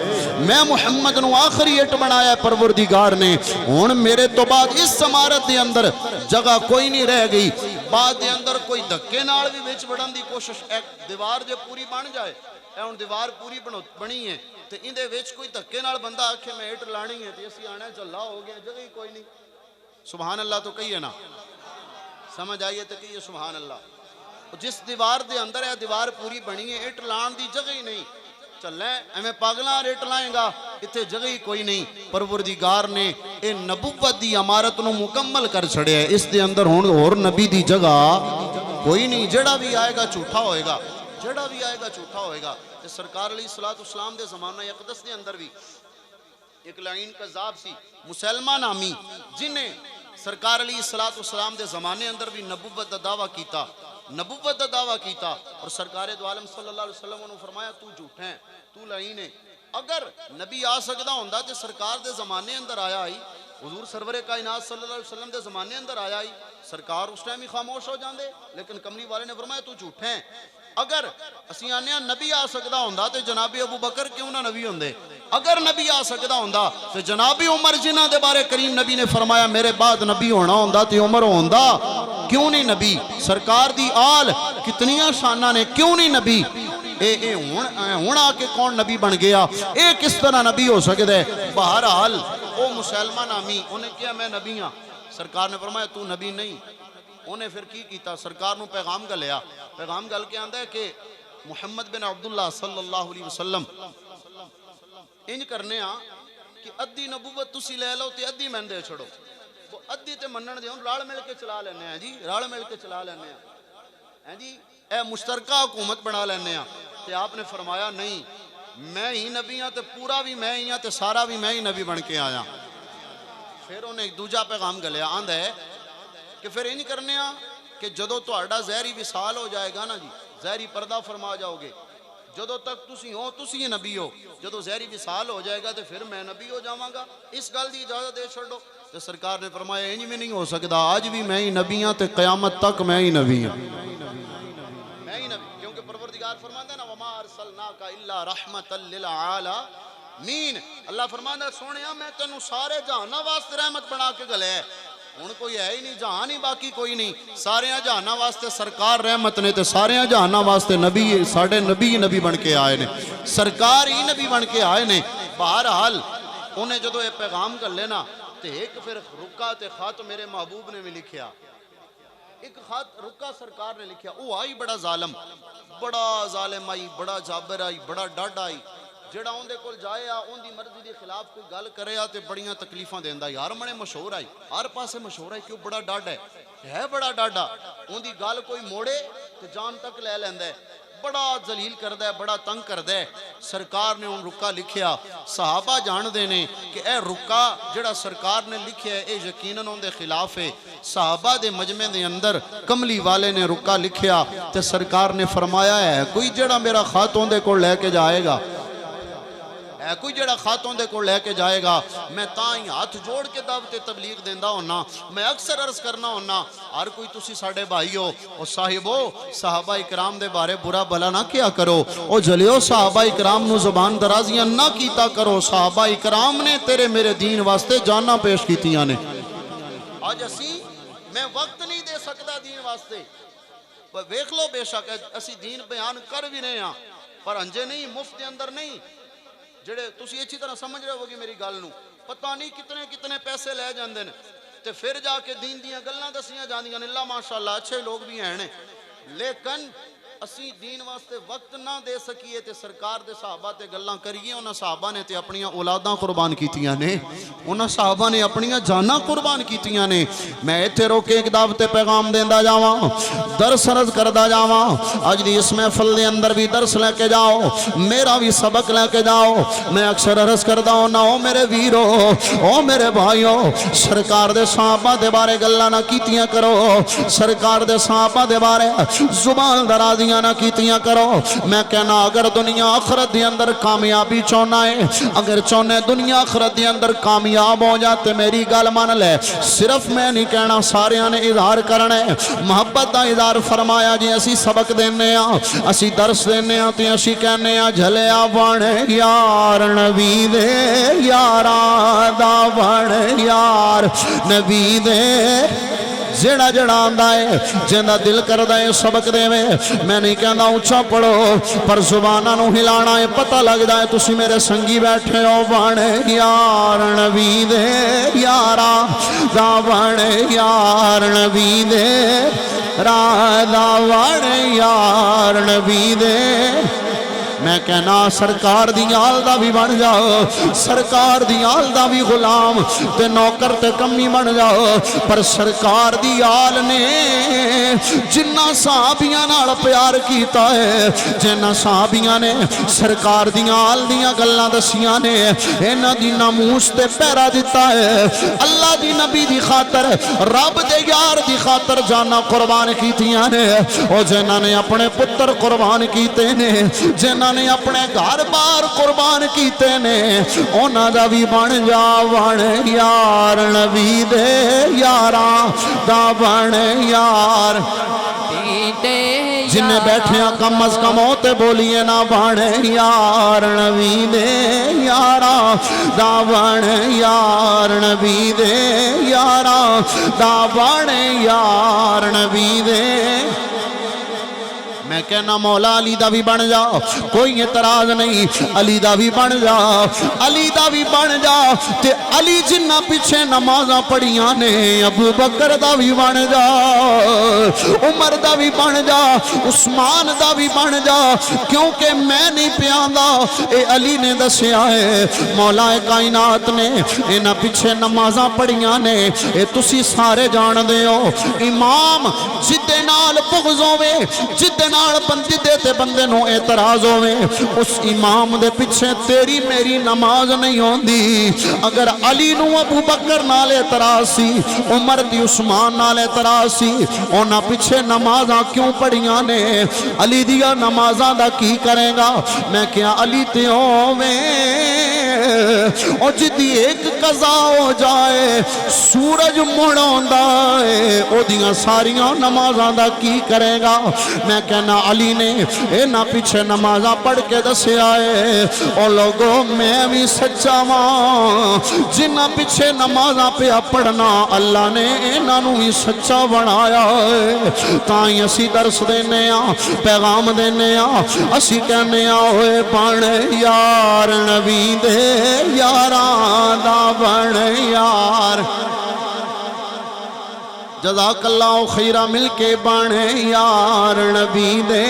میں محمد نو آخری ایٹ بنایا ہے پروردگار نے۔ ہن میرے تو بعد اس عمارت دے اندر جگہ کوئی نہیں رہ گئی، بعد دے اندر کوئی دھکے نال بھی وچ وڑن دی کوشش، ایک دیوار جو پوری بن جائے، اے ہن دیوار پوری بنی ہے تے اندے وچ کوئی دھکے نال بندہ آکھے میں ایٹ لانی ہے تے اسی آنا چلا ہو گیا، جگہ ہی کوئی نہیں۔ سبحان اللہ تو کہیے نا، سمجھ آئیے تو کہیے سبحان اللہ۔ جس دیوار دے اندر ہے دیوار پوری بنی ہے، ایٹ لان دی جگہ ہی نہیں، چلیں ایمیں پاگلاں ایٹ لائیں گا، اتھے جگہ ہی کوئی نہیں۔ پروردگار نے اے نبوت دی عمارت نو مکمل کر چھڑے ہے، اس دے اندر ہون اور نبی دی جگہ کوئی نہیں، جڑا بھی آئے گا جھوٹا ہوئے گا، جڑا بھی آئے گا جھوٹا ہوئے گا۔ تے سرکار علیہ السلام دے زمانہ اقدس دے اندر بھی ایک لعین کذاب سی مسلمہ نامی، جنہیں سرکار علیہ السلام دے زمانے اندر بھی نبوت دا دعویٰ کیتا، نبوت دا دعویٰ کیتا، اور سرکار دو عالم صلی اللہ علیہ وسلم نے فرمایا تو جھوٹا ہے، تو لعین ہے۔ اگر نبی آ سکدا ہوندا تے سرکار دے زمانے اندر آیا ہی، حضور سرور کائنات صلی اللہ علیہ وسلم دے زمانے اندر آیا ہی، سرکار اس ٹائم ہی خاموش ہو جاندے، لیکن کملی والے نے فرمایا تو جھوٹا ہے۔ اگر اسی آنے نبی آ سکدا ہوندا تے جناب ابو بکر کیوں نہ نبی ہوندے، اگر نبی آ سکدا ہوندا تے جناب عمر جنہ دے بارے کریم نبی نے فرمایا میرے بعد نبی ہونا ہوندا تے عمر ہوندا، کیوں نہیں نبی؟ سرکار دی آل کتنیاں شانہ نے، کیوں نہیں نبی؟ اے ہون آ کے کون نبی بن گیا؟ اے کس طرح نبی ہو سکتا ہے؟ بہرحال او مسلمہ نامی انہیں کیا میں نبی ہاں، سرکار نے فرمایا تو نبی نہیں۔ انہیں پھر کی کیتا؟ سرکار نو پیغام گلیا، پیغام گل کے آندہ ہے کہ محمد بن عبداللہ صلی اللہ علیہ وسلم انج کرنے ہاں کہ ادھی نبوت تسی لے لو تے ادھی میں دے چھڑو، وہ ادھی تے منن دے ہوں راڑ مل کے چلا لینے ہیں جی، راڑ مل کے چلا لینے ہیں جی، اے مشترکہ حکومت بنا لینے ہیں۔ تے آپ نے فرمایا نہیں، میں ہی نبی ہاں تے پورا بھی میں ہی ہاں تے سارا بھی میں ہی نبی بن کے آیا۔ پھر انہیں ایک دوجہ پیغام گلیا آندہ ہے کہ پھر انج کرنے ہاں کہ جدو تو اڈا زہری وصال ہو جائے گا نا جی، زہری پردہ فرما جاؤ گے، جدو تک تسی ہو تسی نبی ہو، جدو زہری وصال ہو جائے گا تو پھر میں نبی ہو جاواں گا، اس گل دی اجازت دے چھوڑو۔ تو سرکار نے فرمایا انج میں نہیں ہو سکتا، آج بھی میں ہی نبی ہاں تے قیامت تک میں ہی نبی ہاں، میں ہی نبی، کیونکہ پروردگار فرماتا ہے نا وما ارسلناک الا رحمتا للعالمین، اللہ فرماتا ہے سونیا میں تینوں سارے جہاناں واسطے رحمت بنا کے گلے ہے، ہن کوئی ہے ہی نہیں، جہان ہی باقی کوئی نہیں، سارے جہاناں واسطے سرکار رحمت نے تے سارے جہاناں واسطے نبی، ساڑھے نبی بن کے آئے نے، سرکار ہی نبی بن کے آئے نے۔ بہرحال انہیں جدو یہ پیغام کر لینا تے ایک پھر رکا تے خط میرے محبوب نے بھی لکھیا، ایک خط رکا سرکار نے لکھیا، وہ آئی بڑا ظالم آئی، بڑا جابر آئی، بڑا ڈاڈ آئی، جڑا اون دے کول جائے اون دی مرضی دے خلاف کوئی گل کرے تے بڑیاں تکلیفاں دیندا، یار منے مشہور آئی، ہر پاسے مشہور آئی، کیوں بڑا ڈاڈ ہے بڑا ڈاڈا، اون دی گل کوئی موڑے تے جان تک لے لیندا ہے، بڑا ذلیل کردہ ہے، بڑا تنگ کردہ ہے۔ سرکار نے ان رکا لکھیا، صحابہ جان دینے کہ اے رکا جڑا سرکار نے لکھیا ہے اے یقیناً ان دے خلاف ہے۔ صحابہ دے مجمع دے اندر کملی والے نے رکا لکھیا تے سرکار نے فرمایا ہے کوئی جڑا میرا خاتون دے کو لے کے جائے گا، کوئی جڑا خاتون دے کو لے کے جائے گا، میں تائیں ہاتھ جوڑ کے دعوت تبلیغ دیندہ ہونا، میں اکثر عرض کرنا ہونا، ہر کوئی تسی ساڑھے بھائی ہو اور صاحبو صحابہ اکرام دے بارے برا بلا نہ کیا کرو، او جلیو صحابہ اکرام نو زبان درازیاں نہ کیتا کرو، صحابہ اکرام نے تیرے میرے دین واسطے جانا پیش کیتیاں نے۔ آج اسی میں وقت نہیں دے سکتا دین واسطے، ویکھ لو بے شک اسی دین بیان کر بھی نہیں ہاں، پر انجے نہیں، مفت دے اندر نہیں، جڑے تسی اچھی طرح سمجھ رہے ہوگی میری گل نو، پتہ نہیں کتنے پیسے لے جاندے نے تے پھر جا کے دین دیاں گلاں دسیاں جاندیاں نے، اللہ ماشاءاللہ اچھے لوگ بھی ہیں، لیکن اسی دین واسطے وقت نہ دے سکیے تے سرکار دے صحابہ تے گلاں کریے، انہاں صحابہ نے تے اپنیاں اولاداں قربان کیتیاں نے، انہاں صحابہ نے اپنیاں جاناں قربان کیتیاں نے۔ میں ایتھے روکے ایک دعوت پیغام دیندا جاواں، درس عرض کردا جاواں، اج دی اس محفل دے اندر بھی درس لے کے جاؤ، میرا بھی سبق لے کے جاؤ، میں اکثر عرض کردا ہونا او میرے ویرو، او میرے بھائیو، سرکار دے صحابہ دے بارے گلاں نہ کیتیاں کرو، سرکار دے صحابہ دے بارے زبان درازی نہ کیتیاں کرو۔ میں کہنا اگر دنیا آخرت دے اندر کامیابی چونا ہے، اگر چونے دنیا آخرت دے اندر کامیاب ہو جاتے میری گل مان لے، صرف میں نہیں کہنا سارے نے اظہار کرنا ہے، محبت دا اظہار فرمایا جی اسی سبق دینے ہاں، اسی درس دینے ہاں تے اسی کہنے ہاں جھلیا بن یار نبی دے یاراں دا بن یار نبی دے، جڑا آندا ہے جندا دل کردا ہے سبق دے میں نہیں کہنا اونچا پڑھو پر زباناں نو ہلانا ہے، پتہ لگدا ہے تسی میرے سنگی بیٹھے ہو، بن یار نبی دے یاراں دا بن یار نبی دے راہ دا بن یار نبی دے میں کہنا سرکار دی آل دا بھی بن جاؤ، سرکار دی آل دا بھی غلام تے نوکر تے کمی بن جاؤ، پر سرکار دی آل نے جنہ صحابیاں نال پیار کیتا ہے، جنہ صحابیاں نے سرکار دی آل دیاں گلاں دسیاں نے، انہاں دی ناموس تے پیرا دیتا ہے، اللہ دی نبی دی خاطر رب دے یار دی خاطر جانا قربان کیتیاں نے، او جنہاں نے اپنے پتر قربان کیتے نے، جنہاں نے اپنے گھر بار قربان کیتے نے، انہاں دا بھی بن جا بن یار نبی دے یاراں دا بن یار، جنہیں بیٹھیاں کم از کم ہوتے بولیے نہ بن یار نبی دے یاراں دا بن یار نبی دے یاراں دا بن یار نبی دے۔ میں کہنا مولا علی دا بھی بن جا، کوئی اعتراض نہیں، علی دا بھی بن جا، علی دا بھی بن جا، تے علی جنہ پیچھے نمازاں پڑھیاں نے، ابو بکر دا بھی بن جا، عمر دا بھی بن جا، عثمان دا بھی بن جا، کیونکہ میں نہیں پیاندا، اے علی نے دسیا ہے، مولا کائنات نے انہاں پیچھے نمازاں پڑھیاں نے، اے تسی سارے جان دے ہو، امام جدے نال بغض ہوے، جدے نال بندی دیتے بندے نو اعتراض ہوئے، اس امام دے پیچھے تیری میری نماز نہیں ہوندی۔ اگر علی نو ابو بکر نال اعتراض سی، عمر دی عثمان نال اعتراض سی، اونا پیچھے نمازاں کیوں پڑھیاں نے؟ علی دیا نمازاں دا کی کرے گا؟ میں کیا علی تے اور جدی ایک قضا ہو جائے سورج مڑوندا ہے، او دیاں ساریاں نمازاں دا کی کرے گا؟ میں کہنا علی نے اے نہ پیچھے نمازاں پڑھ کے دسیا ہے، او لوگوں میں بھی سچا ماں، جنہ پیچھے نمازاں پہ پڑھنا اللہ نے انہاں نوں ہی سچا بنایا ہے۔ تائیں اسی درس دینے ہاں، پیغام دینے ہاں، اسی کہنے ہاں ہوئے بن یار نبی دے یاراں دا بن یار، جزاک اللہ خیرہ مل کے بن یار نبی دے۔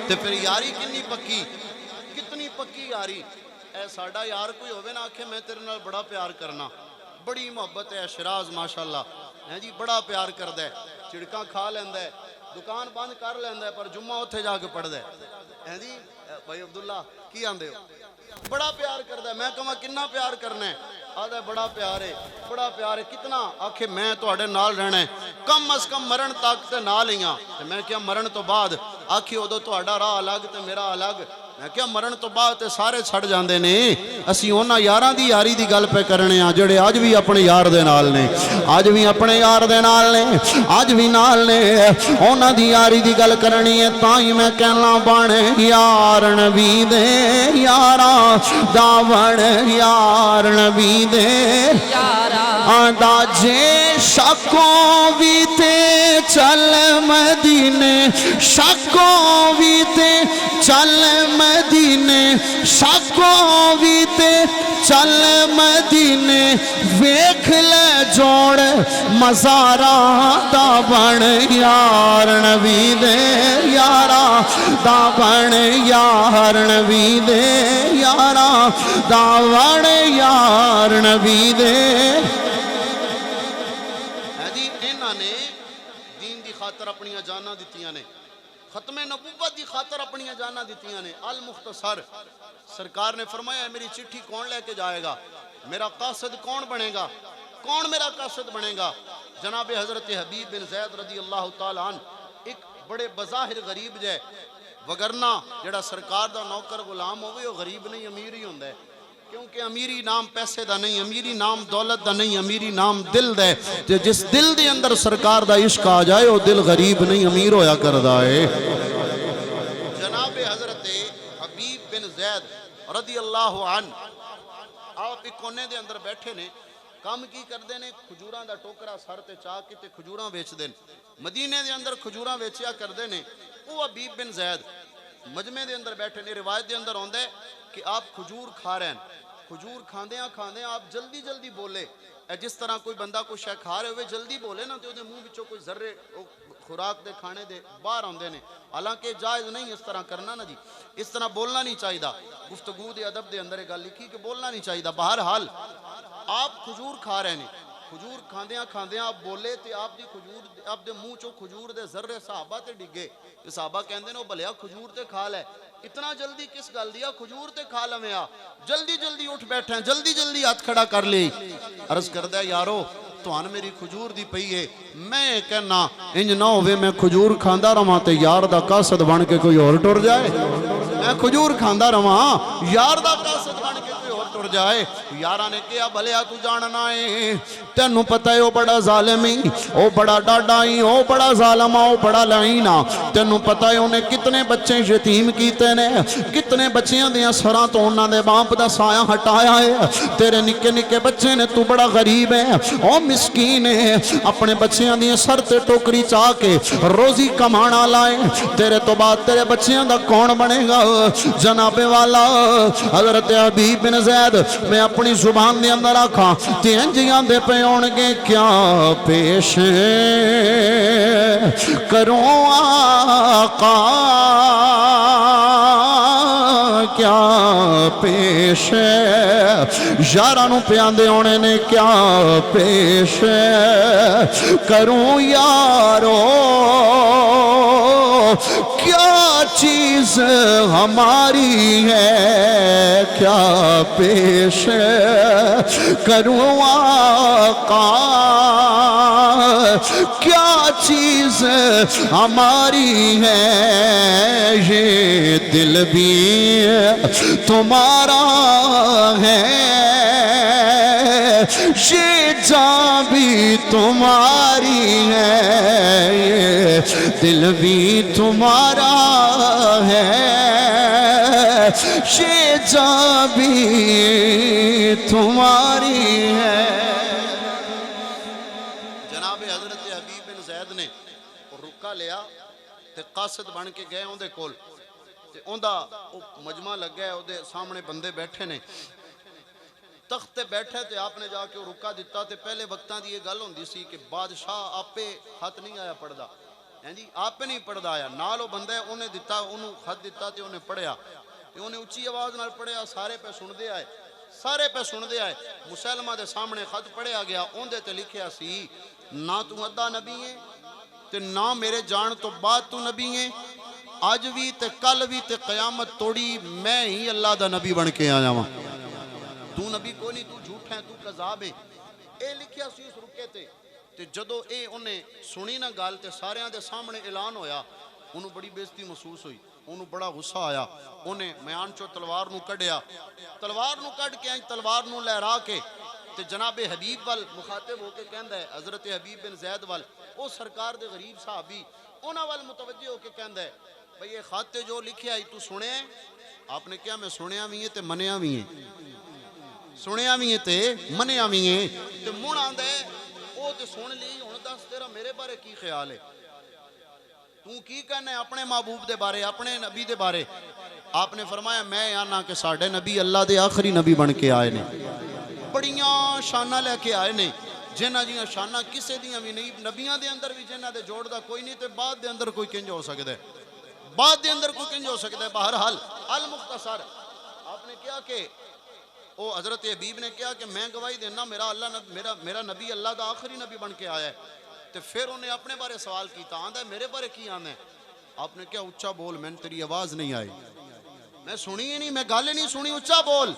تے پھر یاری کنی پکی، کتنی پکی یاری؟ اے ساڑا یار کوئی ہوئے نہ آکھے میں تیرے نال بڑا پیار کرنا، بڑی محبت ہے، شراز ماشاءاللہ ہے جی، بڑا پیار کر دے، چڑکاں کھا لیندے، دکان بند کر لیندے، پر جمعہ اتھے جا کے پڑھ دے ہے جی۔ بھائی عبداللہ کی آندے ہو؟ بڑا پیار کر دے، میں کہاں کننا پیار کرنا ہے؟ آدھے بڑا پیار ہے، بڑا پیار ہے، کتنا؟ آکھے میں تو اڑے نال رہنا ہے، کم از کم مرن تک تے نال ہی ہاں۔ میں کیا مرن تو بعد؟ آکھی ادو تو اڑا راہ الگ تے میرا الگ۔ میں کیا مرن تو بعد تے سارے چھڑ جاندے نے، اسی اونا یاراں دی یاری دی گل پہ کرنے ہاں جڑے آج بھی اپنے یار دے نال نے، آج بھی اپنے یار دے نال نے، آج بھی نال نے، اونا دی یاری دی گل کرنی ہے۔ تائیں میں کہنا بن یار نبی دے یاراں دا بن یار نبی دے آندا جے شکوں بھی تے چل مدینے، شکوں بھی تے چل مدینے، شکوں بھی تے چل مدینے، ویکھ لے جوڑ مزاراں دا بن یار نبی دے یاراں دا بن یار نبی دے یاراں دا بن یار نبی دے۔ نے دین دی خاطر اپنی جاناں دتیاں نے، ختم نبوت دی خاطر اپنی جاناں دتیاں نے۔ المختصر سرکار نے فرمایا میری چٹھی کون لے کے جائے گا؟ میرا قاصد کون بنے گا؟ کون میرا قاصد بنے گا؟ جناب حضرت حبیب بن زید رضی اللہ تعالیٰ عنہ ایک بڑے بظاہر غریب جائے، وگرنہ جڑا سرکار دا نوکر غلام ہوئے وہ غریب نہیں امیر ہی ہوندہ ہے، کیونکہ امیری نام پیسے دا نہیں، امیری نام دولت دا نہیں، امیری نام دل دے، جس دل دے اندر سرکار دا عشق آ جائے وہ دل غریب نہیں امیر ہویا کردہ ہے۔ جناب حضرت حبیب بن زید رضی اللہ عنہ آپ ایک کونے دے اندر بیٹھے نے، کام کی کر دینے، کھجوراں دا ٹوکرا سر تے چاہ کے تے کھجوراں بیچ دین، مدینے دے اندر کھجوراں بیچیا کر دینے۔ وہ حبیب بن زید مجمع دے اندر بیٹھے نے، روایت دے اندر ہوندہ ہے کہ آپ کھجور کھا رہے ہیں، کھجور کھاندیاں آپ جلدی جلدی بولے، جس طرح کوئی بندہ کوئی شے کھا رہے ہوئے جلدی بولے نا تو دے منہ بچوں کوئی ذرے خوراک دے کھانے دے باہر آندے نے حالانکہ جائز نہیں اس طرح کرنا نا جی اس طرح بولنا نہیں چاہیے گفتگو دے ادب دے اندر گل لکھی کہ بولنا نہیں چاہیے بہرحال آپ کھجور کھا رہے ہیں کھجور کھاندیاں آپ بولے تے آپ دی کھجور آپ دے منہ چو کھجور دے ذرے صحابہ تے ڈگے کہ صحابہ کہندے نے بھلیا کھجور تے کھا لے اتنا جلدی کس گل دیا کھجور تے کھا لویں آ جلدی جلدی اٹھ بیٹھے ہیں جلدی جلدی ہاتھ کھڑا کر لی عرض کردہ ہے یارو توان میری کھجور دی پئی ہے میں کہنا انج نہ ہوئے میں کھجور کھاندا رہاں تے یار دا قاصد بن کے کوئی اور ٹر جائے میں کھجور کھاندا رہاں یار دا قاصد بن کے کوئی اور ٹر جائے یارہ نے کہا بھلیا تو جاننا ہے تینوں پتہ ہے وہ بڑا ظالمی وہ بڑا ڈاڈائی وہ بڑا ظالمہ وہ بڑا لعینہ تینوں پتہ ہے انہیں کتنے بچے یتیم کیتے نے کتنے بچیاں دیاں سراں تو انہاں دے باپ دا سایہ ہٹایا ہے تیرے نکے نکے بچے نے تو بڑا غریب ہے او مسکین ہے اپنے بچیاں دیاں سر تے ٹوکری چاہ کے روزی کمانا لائے تیرے تو بعد تیرے بچیاں دا کون بنے گا جناب والا حضرت حبیب بن زید میں اپنی زبان دے اندر آکھاں تین جیاں دے پہ اونگے کیا پیش کروں آقا کیا پیش یارانو پیاندے ہونے نے کیا پیش کروں یارو کیا چیز ہماری ہے کیا پیش کروں آقا کیا چیز ہماری ہے یہ دل بھی تمہارا ہے یہ جان بھی تمہاری ہے یہ دل بھی تمہارا ہے یہ جان بھی تمہاری ہے جناب حضرت حبیب بن زید نے رکا لیا تے قاصد بن کے گئے اندے کول تے اندہ مجمع لگ گئے اندے سامنے بندے بیٹھے نے تخت تے بیٹھے تے آپ نے جا کے رکا دیتا تے پہلے وقتاں دی یہ گل ہوندی سی کہ بادشاہ آپ پہ خط نہیں آیا پڑھدا جی آپ پہ نہیں پڑھدا آیا نال وہ بندہ ہے انہیں دیتا انہوں خط دیتا تے انہیں پڑھیا تے انہیں اچھی آواز نال پڑھیا سارے پہ سن دے آئے مسلمہ دے سامنے خط پڑھیا گیا اندے تے لکھیا سی نہ تو ادھا نبی ہے تے نہ میرے جان تو بعد تو نبی ہے آج بھی تے کل بھی تے قیامت توڑی میں ہی اللہ دا نبی بن کے آیا ہوں تو نبی کو نہیں تو جھوٹ ہے تو قذاب ہے اے لکھیا سی اس رکے تے جدو اے انہیں سنی نہ گال تے سارے دے سامنے اعلان ہویا انہوں بڑی بےزتی محسوس ہوئی انہوں بڑا غصہ آیا انہیں میان چو تلوار نو کڈیا تلوار نو کڈ کے تلوار نو لہرا کے تے جناب حبیب وال مخاطب ہو کے کہندا ہے حضرت حبیب بن زید وال او سرکار دے غریب صحابی انہاں وال متوجہ ہو کے کہندا ہے بھئی یہ خط جو لکھیا ہے تو سنے ہیں آپ نے کیا میں سنیا بھی ہے تے منیا بھی ہے سنیا بھی ہے تے منیا بھی ہے تے من آندا ہے او تے سن لی ہن دس تیرا میرے بارے کی خیال ہے تو کی کہنا ہے اپنے محبوب دے بارے اپنے نبی دے بارے آپ نے فرمایا میں آنا کہ ساڑھے نبی اللہ دے آخری نبی بن کے آئے نے بڑیاں شانہ لے کے آئے نے جنہ جیاں شانہ کسے دیاں بھی نہیں نبیاں دے اندر بھی جنہ دے جوڑ دا کوئی نہیں تے بعد دے اندر کوئی کنج ہو سکتا ہے بعد دے اندر کوئی کنج ہو سکتا ہے بہرحال المختصر آپ نے کیا کہ او حضرت حبیب نے کیا کہ میں گواہی دینا میرا نبی اللہ دا آخری نبی بن کے آیا ہے تو پھر انہیں اپنے بارے سوال کیتا آندہ ہے میرے بارے کی آندہ ہے آپ نے کیا اچھا بول میں تیری آواز نہیں آئی میں سنی ہی نہیں میں گالے نہیں سنی اچھا بول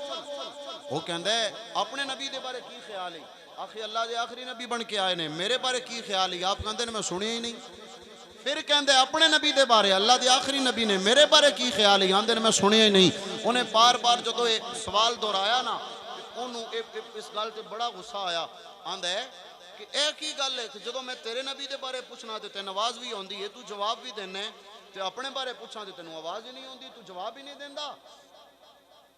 وہ کہندہ ہے اپنے نبی دے بارے کی خیال ہے آخری اللہ دے آخری نبی بن کے آئے نے میرے بارے کی خیال ہے آپ کہندے نے میں سنی ہی نہیں پھر کہندے اپنے نبی دے بارے اللہ دے آخری نبی نے میرے بارے کی خیال ہے آندے نے میں سنی ہی نہیں انہیں بار بار جدو یہ سوال دہرایا نا انہوں اس گل تے بڑا غصہ آیا آندہ ہے کہ اے کی گل ہے جدو میں تیرے نبی دے بارے پوچھنا تے تین آواز بھی ہوندی ہے تو جواب بھی دینا ہے تے اپنے بارے پوچھنا تے تینوں آواز ہی نہیں ہوندی تو جواب ہی نہیں دیندا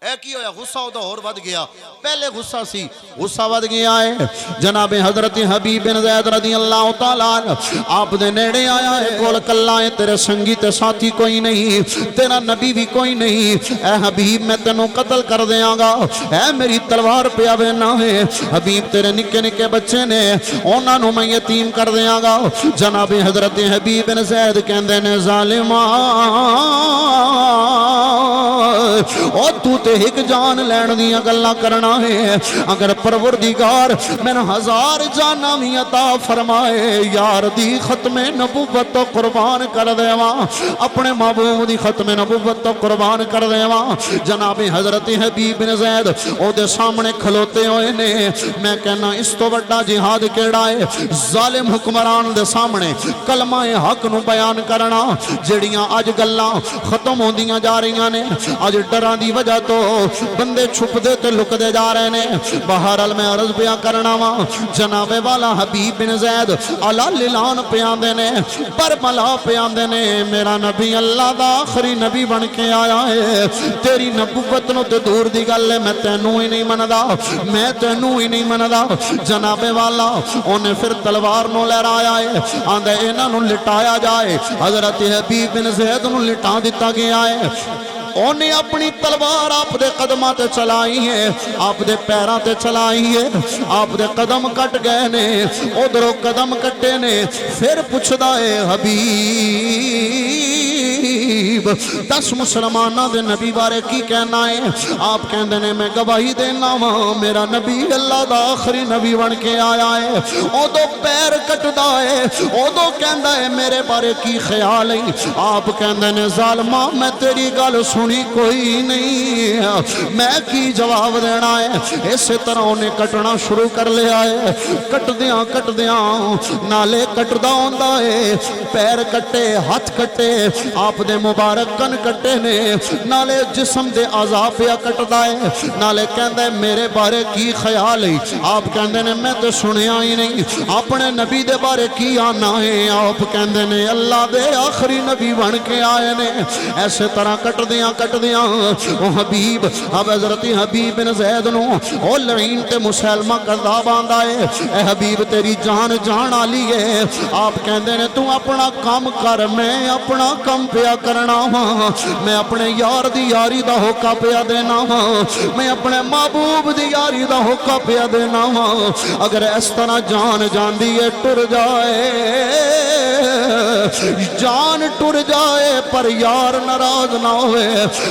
اے کی ہویا غصہ ہوتا اور ود گیا پہلے غصہ سی غصہ ود گیا ہے جناب حضرت حبیب بن زید رضی اللہ تعالیٰ عنہ آپ دے نیڑے آیا ہے کول کلا ہے تیرے سنگی تے ساتھی کوئی نہیں تیرا نبی بھی کوئی نہیں اے حبیب میں تینوں قتل کر دیاں گا اے میری تلوار پہ آوے نہ ہے حبیب تیرے نکے نکے بچے نے اونا نو میں یتیم کر دیاں گا جناب حضرت حبیب بن زید کہندے نے ظالمان او تو تے ایک جان لین دیاں گلاں کرنا ہے اگر پروردگار میں ہزار جانا بھی عطا فرمائے یار دی ختم نبوت تو قربان کر دیواں اپنے محبوب دی ختم نبوت تو قربان کر دیواں جناب حضرت حبیب بن زید او دے سامنے کھلوتے ہوئے نے میں کہنا اس تو بڑا جہاد کیڑا ہے ظالم حکمران دے سامنے کلمہ حق نو بیان کرنا جڑیاں اج گلاں ختم ہوندیاں جا رہیاں نے اج ڈراں دی وجہ تو بندے چھپ دے تے لک دے جا رہے نے بہرحال میں عرض بیان کرنا وا جناب والا حبیب بن زید علا للان پہ آندے نے برملا پہ آندے نے میرا نبی اللہ دا آخری نبی بن کے آیا ہے تیری نبوت نو تے دور دی گل ہے میں تینوں ہی نہیں مندا میں تینوں ہی نہیں مندا جناب والا انہیں پھر تلوار نو لہرایا ہے آندے انہاں نو لٹایا جائے حضرت حبیب بن زید نو لٹا دیتا گیا ہے انہیں اپنی تلوار آپ دے قدمہ تے چلائی ہے آپ دے پیرہ تے چلائی ہے آپ دے قدم کٹ گئے نے ادھروں قدم کٹے نے پھر پوچھ دائے حبیب 10 مسلمانہ دے نبی بارے کی کہنا ہے آپ کہندے نے میں گواہی دینا ہوں میرا نبی اللہ دا آخری نبی بن کے آیا ہے ادھو پیر کٹ دائے ادھو کہندہ ہے میرے بارے کی خیال ہے آپ کہندے نے ظالمہ میں تیری گل سنی کوئی نہیں میں کی جواب دینا ہے اسی طرح انہیں کٹنا شروع کر لیا ہے کٹ دیاں نالے کٹ دا ہوندا ہے پیر کٹے ہاتھ کٹے آپ دے مبارک کن کٹے نے نالے جسم دے اعضاء پہ کٹ دائے نالے کہندے میرے بارے کی خیال ہے آپ کہندے نے میں تو سنیا ہی نہیں اپنے نبی دے بارے کی آنا ہے آپ کہندے نے اللہ دے آخری نبی بن کے آئے نے ایسے طرح کٹ دیاں او حبیب اب حضرت حبیب بن زید نو او لعین تے مسلمہ کردہ باندھا ہے اے حبیب تیری جان جان آلی ہے آپ کہندے نے تو اپنا کام کر میں اپنا کام پیا کرنا ہاں میں اپنے یار دی یاری دا ہوکا پیا دینا ہاں میں اپنے محبوب دی یاری دا ہوکا پیا دینا ہاں اگر اس طرح جان جان دیئے ٹر جائے جان ٹر جائے پر یار ناراض نہ ہوئے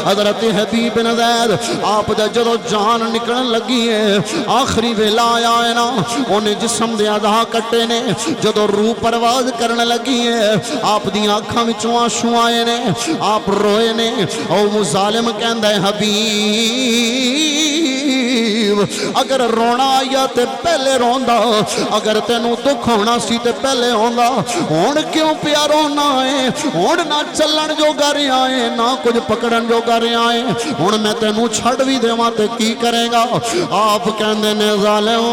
حضرت حبیب بن زید آپ دا جدو جان نکلن لگی ہے آخری ویلا آیا ہے نا انہیں جسم دے اعضاء کٹے نے جدو روح پرواز کرنے لگی ہے آپ دی آنکھاں وچوں آنسو آئے نے آپ روئے نے او ظالم کہندا ہے حبیب اگر رونا آیا تے پہلے روندا اگر تینوں دکھ ہونا سی تے پہلے ہوندا ہون کیوں پیا رونا ہے ہون نہ چلن جو گھر آئے نہ کچھ پکڑن جو گھر آئے ہون میں تینوں چھڑ بھی دیواں تے کی کرے گا آپ کہندے نے ظالم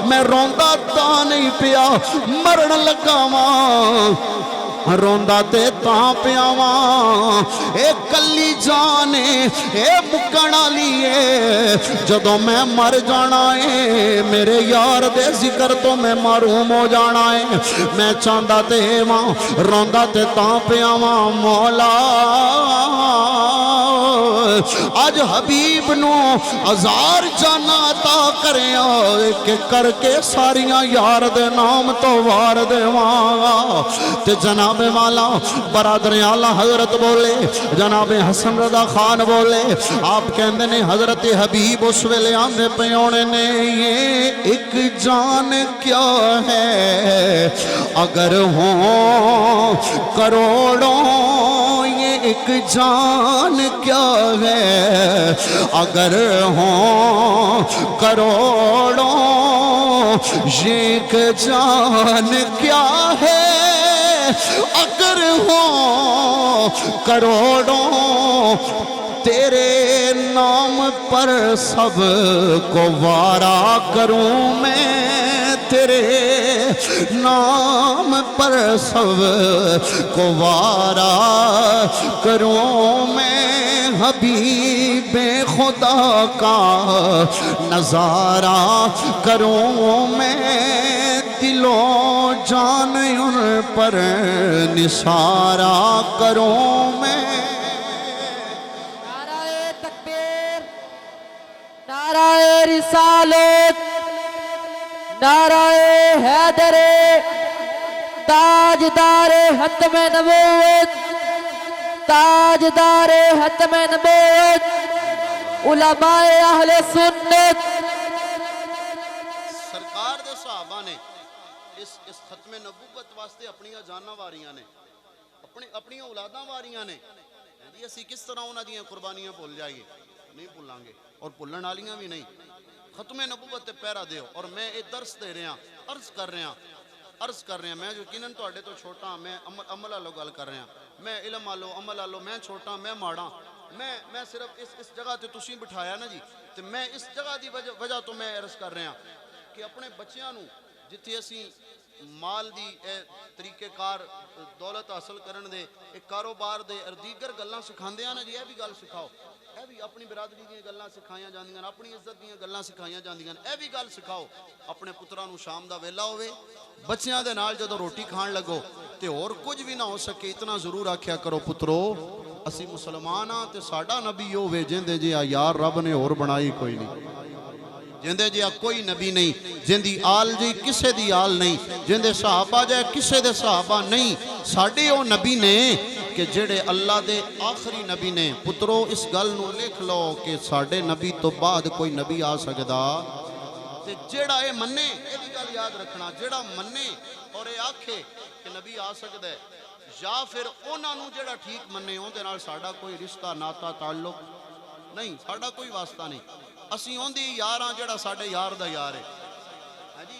میں روندا تا نہیں پیا مرن لگا ماں روندا تے تاں پیاواں اے کلی جانے اے مکنا لیے جدوں میں مر جانا ہے میرے یار دے ذکر تو میں معروم ہو جانا ہے میں چاہندا تے ماں روندا تے تاں پیاواں مولا آج حبیب نو 1000 جانا عطا کریا کہ کر کے ساریاں یار دے نام تو وار دے ماں تے جناب والا برادر اعلی حضرت بولے جناب حسن رضا خان بولے آپ کہندے نے حضرت حبیب اس ویلے آندے پیونے نے یہ ایک جان کیا ہے اگر ہوں کروڑوں یہ ایک جان کیا ہے اگر ہوں کروڑوں یہ ایک جان کیا ہے اگر ہوں کروڑوں تیرے نام پر سب کو وارا کروں میں تیرے نام پر سب کو وارا کروں میں حبیب خدا کا نظارہ کروں میں دل و جان ان پر نثارہ کروں میں نعرہ تکبیر، نعرہ رسالت، نعرہ حیدر، تاجدار ختم نبوت، تاجدار ختم نبوت، علماء اہل سنت۔ سرکار دے صحابہ نے اس ختم نبوت واسطے اپنی جاناں واریاں نے، اپنی اولاداں واریاں نے۔ اسی کس طرح انہاں دیاں قربانیاں بھول جائیے؟ نہیں بھولیں گے، اور بھولن والیاں بھی نہیں۔ ختم نبوت تے پہرا دیو۔ اور میں یہ درس دے رہا، عرض کر رہا، میں یقیناً تواڈے تو چھوٹا ہاں، میں عمل والو گل کر رہا، میں علم والو عمل والو، میں چھوٹا، میں ماڑا، میں صرف اس جگہ تے تسی بٹھایا نا جی، تے میں اس جگہ دی وجہ تو میں عرض کر رہا کہ اپنے بچیاں نو جتھے اسی مال دی طریقے کار دولت حاصل کرن دے، ایک کاروبار دے دیگر گلاں سکھاندے ہیں نا جی، یہ بھی گل سکھاؤ، یہ بھی اپنی برادری دی گلاں سکھائیاں جاندیاں، اپنی عزت دی گلاں سکھائیاں جاندیاں، یہ بھی گل سکھاؤ۔ اپنے پتراں نو شام دا ویلا ہوئے، بچیاں دے نال جدوں روٹی کھان لگو تے اور کچھ بھی نہ ہو سکے اتنا ضرور آکھیا کرو، پترو اسی مسلمان ہاں تے ساڈا نبی ہوے جیندے جی یار رب نے اور بنائی کوئی نہیں، جیندے جی کوئی نبی نہیں، جیندی آل جی کسے دی آل نہیں، جیندے صحابہ جائے کسے دے صحابہ نہیں، ساڑھے او نبی نے کہ جڑے اللہ دے آخری نبی نے۔ پترو اس گل نو لکھ لو کہ ساڑھے نبی تو بعد کوئی نبی آ سکدا تے جڑا اے منے، یہ بھی گل یاد رکھنا، جڑا منے اور اے آکھے کہ نبی آ سکدا ہے، یا پھر انہاں نو جڑا ٹھیک منے ہوں دے نال ساڑھا کوئی رشتہ ناتا تعلق نہیں، ساڑھا کوئی واسطہ نہیں، اسی ہوں دی یار ہاں جڑا ساڑھے یار دا یار ہے جی۔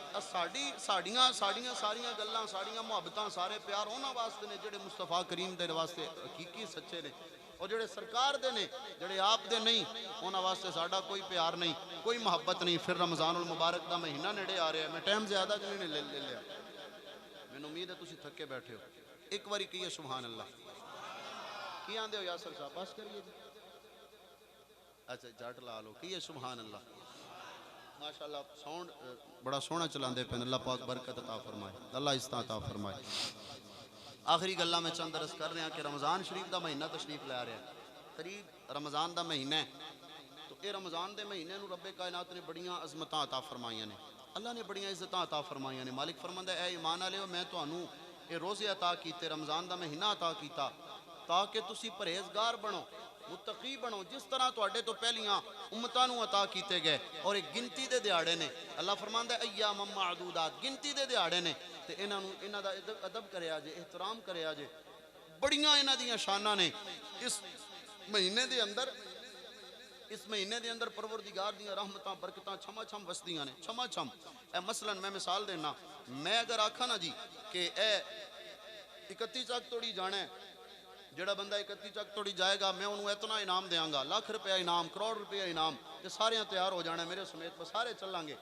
ساڑیاں ساریاں گلاں، ساڑیاں محبتاں، سارے پیار انہاں واسطے نے جڑے مصطفیٰ کریم دے واسطے حقیقی سچے نے، اور جڑے سرکار دے نے جڑے آپ دے نہیں انہاں واسطے ساڑھا کوئی پیار نہیں، کوئی محبت نہیں۔ پھر رمضان المبارک دا مہینہ نیڑے آ رہا ہے، میں ٹائم زیادہ نہیں لے لیا، میں امید ہے تسی تھکے بیٹھے ہو، ایک واری کہیے سبحان اللہ، کی آندے ہو یاسر صاحب؟ بس کریے جی، اچھا جٹ لا لو، کہیے سبحان اللہ۔ ماشاءاللہ ساؤنڈ بڑا سونا چلاندے پہن، اللہ پاک برکت عطا فرمائے، اللہ استعان عطا فرمائے۔ آخری گلہ میں چند عرض کر رہے ہیں کہ رمضان شریف دا مہینہ تشریف لے رہے ہیں، قریب رمضان دا مہینہ ہے، تو اے رمضان دے مہینے نو رب کائنات نے بڑیاں عظمتاں عطا فرمائیاں نے، اللہ نے بڑیاں عزتاں عطا فرمائیاں نے۔ مالک فرماندا ہے اے ایمان والےو میں تانوں اے روزے عطا کیتے، رمضان دا مہینہ عطا کیتا تاکہ تسی پرہیزگار بنو، متقی بنو، جس طرح تواڈے تو پہلیاں امتاں نو عطا کیتے گئے، اور ایک گنتی دے دیہاڑے نے۔ اللہ فرماندا ہے ایام معدودات، گنتی دے دیہاڑے نے، تے انہاں دا ادب کریا جے، احترام کریا جے، بڑیاں انہاں دیاں شاناں نے۔ اس مہینے دے اندر پروردگار دیاں رحمتاں برکتاں چھما چھم وسدیاں نے، چھما چھم۔ اے مثلا میں مثال دینا، میں اگر آکھا نا جی کہ اے 31 چک توڑی جانا ہے، جڑا بندہ 31 چک توڑی جائے گا میں انہوں اتنا انعام دیاں گا، لاکھ روپیہ انعام، کروڑ روپیہ انعام، تے سارے تیار ہو جانا ہے میرے سمیت، بس سارے چلیں گے۔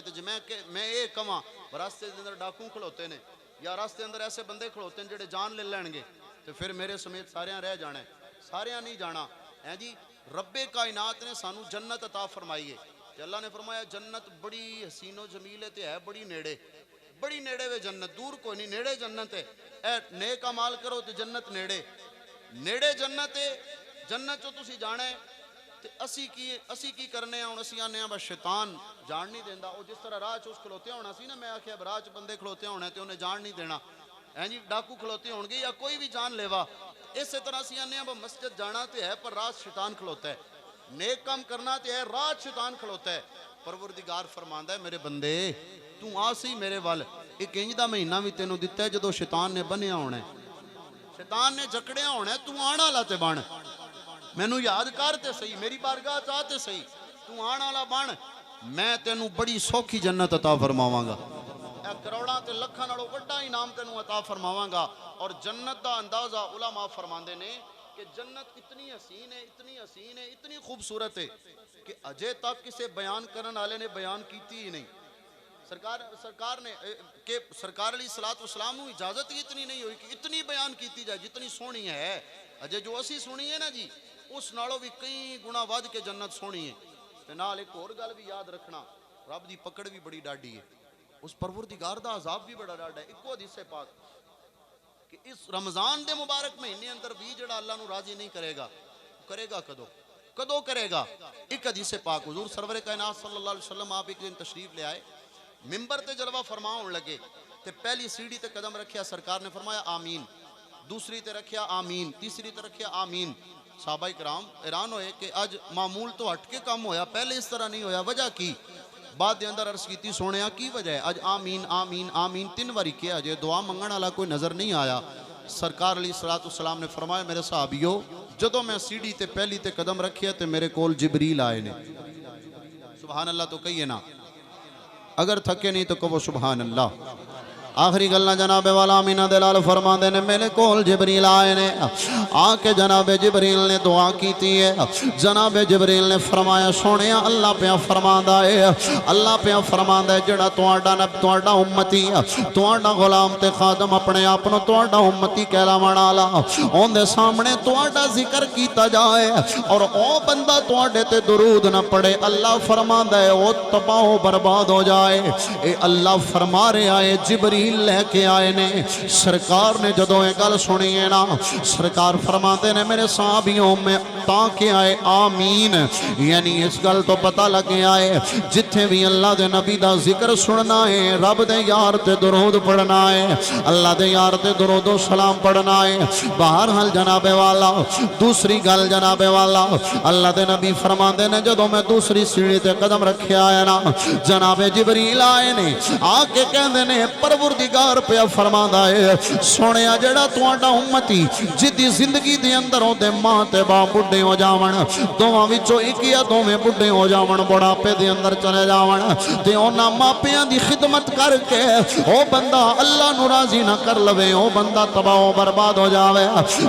تو جی میں یہ کہاں راستے دے اندر ڈاکوں کھلوتے نے، یا راستے اندر ایسے بندے کھلوتے ہیں جڑے جان لے لین گے، تو پھر میرے سمیت سارے رہ جانا ہے، سارے نہیں جانا ہے جی۔ رب کائنات نے سانو جنت عطا فرمائی ہے، کہ اللہ نے فرمایا جنت بڑی حسین و جمیل ہے، تے ہے بڑی نیڑے وے جنت، دور کوئی نہیں، نیڑے جنت ہے۔ اے نیک عمال کرو تو جنت نیڑے جنت ہے، جنت جو تسی جانا ہے۔ تے اسی کی کرنے ہیں، اسی آنے ہیں بس شیطان جان نہیں دیندہ، وہ جس طرح راہ چوس کھلوتے ہونا سی نا، میں آکھیا راہ چ بندے کھلوتے ہونا تے انہیں جان نہیں دینا، جی ڈاکو کھلوتے ہون گے یا کوئی بھی جان لیوا، اسی طرح اسی آنے ہیں مسجد جانا تے ہے پر راہ شیطان کھلوتا ہے، نیک کام کرنا تے ہے راہ شیطان کھلوتا ہے۔ پروردگار فرماندا ہے میرے بندے تو آسی میرے وال، ایک انج دا مہینہ بھی تینوں دیتا ہے جدو شیطان نے بنیا ہونا ہے، شیطان نے جکڑیا ہونا ہے، تو آنا لاتے بان، میں نو یاد کرتے صحیح، میری بارگاہ چاہتے صحیح، تو آنا لا بان، میں تینوں بڑی سوکھی جنت عطا فرماواں گا، اے کروڑاں تے لکھاں نالوں وڈا انعام تینوں عطا فرماواں گا۔ اور جنت دا اندازہ علماء فرماندے نے کہ جنت اتنی حسین ہے، اتنی خوبصورت ہے کہ اجے تک کسے بیان کرن والے نے بیان کیتی ہی نہیں، سرکار نے کہ سرکار علیہ الصلوۃ والسلام کو اجازت ہی اتنی نہیں ہوئی کہ اتنی بیان کیتی جائے جتنی سونی ہے. اجے جو اسی سنی ہے نا جی اس نالوں بھی کئی گنا ود کے جنت سونی ہے. تے نال ایک اور گل بھی یاد رکھنا, رب دی پکڑ بھی بڑی ڈاڈی ہے, اس پروردگار دا عذاب بھی بڑا ڈاڈا ہے. ایک حدیث پاک کہ اس رمضان دے مبارک مہینے اندر بھی جڑا اللہ نو راضی نہیں کرے گا, کرے گا کدو کرے گا. ایک حدیث پاک حضور سرور کائنات صلی اللہ علیہ وسلم آپ ایک دن تشریف لے آئے, ممبر تے جلوہ فرما ہون لگے تے پہلی سیڑھی تے قدم رکھیا, سرکار نے فرمایا آمین, دوسری تے رکھیا آمین, تیسری تے رکھیا آمین. صحابہ کرام حیران ہوئے کہ آج معمول تو ہٹ کے کام ہویا, پہلے اس طرح نہیں ہویا, وجہ کی؟ بعد دے اندر عرض کیتی سونیا کی وجہ ہے؟ آج آمین آمین آمین 3 واری کیا, جے دعا منگن والا کوئی نظر نہیں آیا. سرکار علیہ الصلوۃ والسلام نے فرمایا میرے صحابیو, جدوں میں سیڑھی تے پہلی تے قدم رکھیا تے میرے کول جبریل آئے نے. سبحان اللہ تو کہیے نا, اگر تھکے نہیں تو کہو سبحان اللہ. آخری گلنا جناب والا آمینہ دلال فرما دے نے میرے کول جبریل آئے نے, آ کے جناب جبریل نے دعا کیتی ہے. جناب جبریل نے فرمایا سونیا اللہ پیا فرماندا ہے, اللہ پیا فرماندا ہے جڑا تواڈا امتی, تواڈا غلام تے خادم اپنے آپ نو تواڈا امتی کہلاون والا, اون دے سامنے تواڈا ذکر کیتا جائے اور او بندہ تواڈے تے درود نہ پڑھے, اللہ فرماندا ہے او تباہ و برباد ہو جائے. اے اللہ فرما رہے آئے جبریل لے کے آئے نے. سرکار نے جدوں یہ گل سنی ہے نا, سرکار فرماتے نے میرے صحابیوں میں تاکہ آئے آمین, یعنی اس گل تو پتہ لگے آئے جتھے بھی اللہ دے نبی دا ذکر سننا ہے, رب دے یار تے درود پڑھنا ہے, اللہ دے یار تے درود و سلام پڑھنا ہے. بہرحال جناب والا دوسری گل جناب والا اللہ دے نبی فرماتے نے جدوں میں دوسری سیڑھی تے قدم رکھیا ہے نا, جناب جبریل آئے نے, آ کے کہندے نے پروردگار پیا فرماندا ہے سونیا جڑا تواڈا امتی جدی زندگی دے اندر اودے ماں تے باپ بڈھے ہو جاون, دوواں وچوں ایک یا دوویں بڈھے ہو جاون, بڑھاپے دے اندر چلے جاون, تے انہاں ماپیاں دی خدمت کر کے او بندہ اللہ نو راضی نہ کر لوے, او بندہ تباہ و برباد ہو جاوے.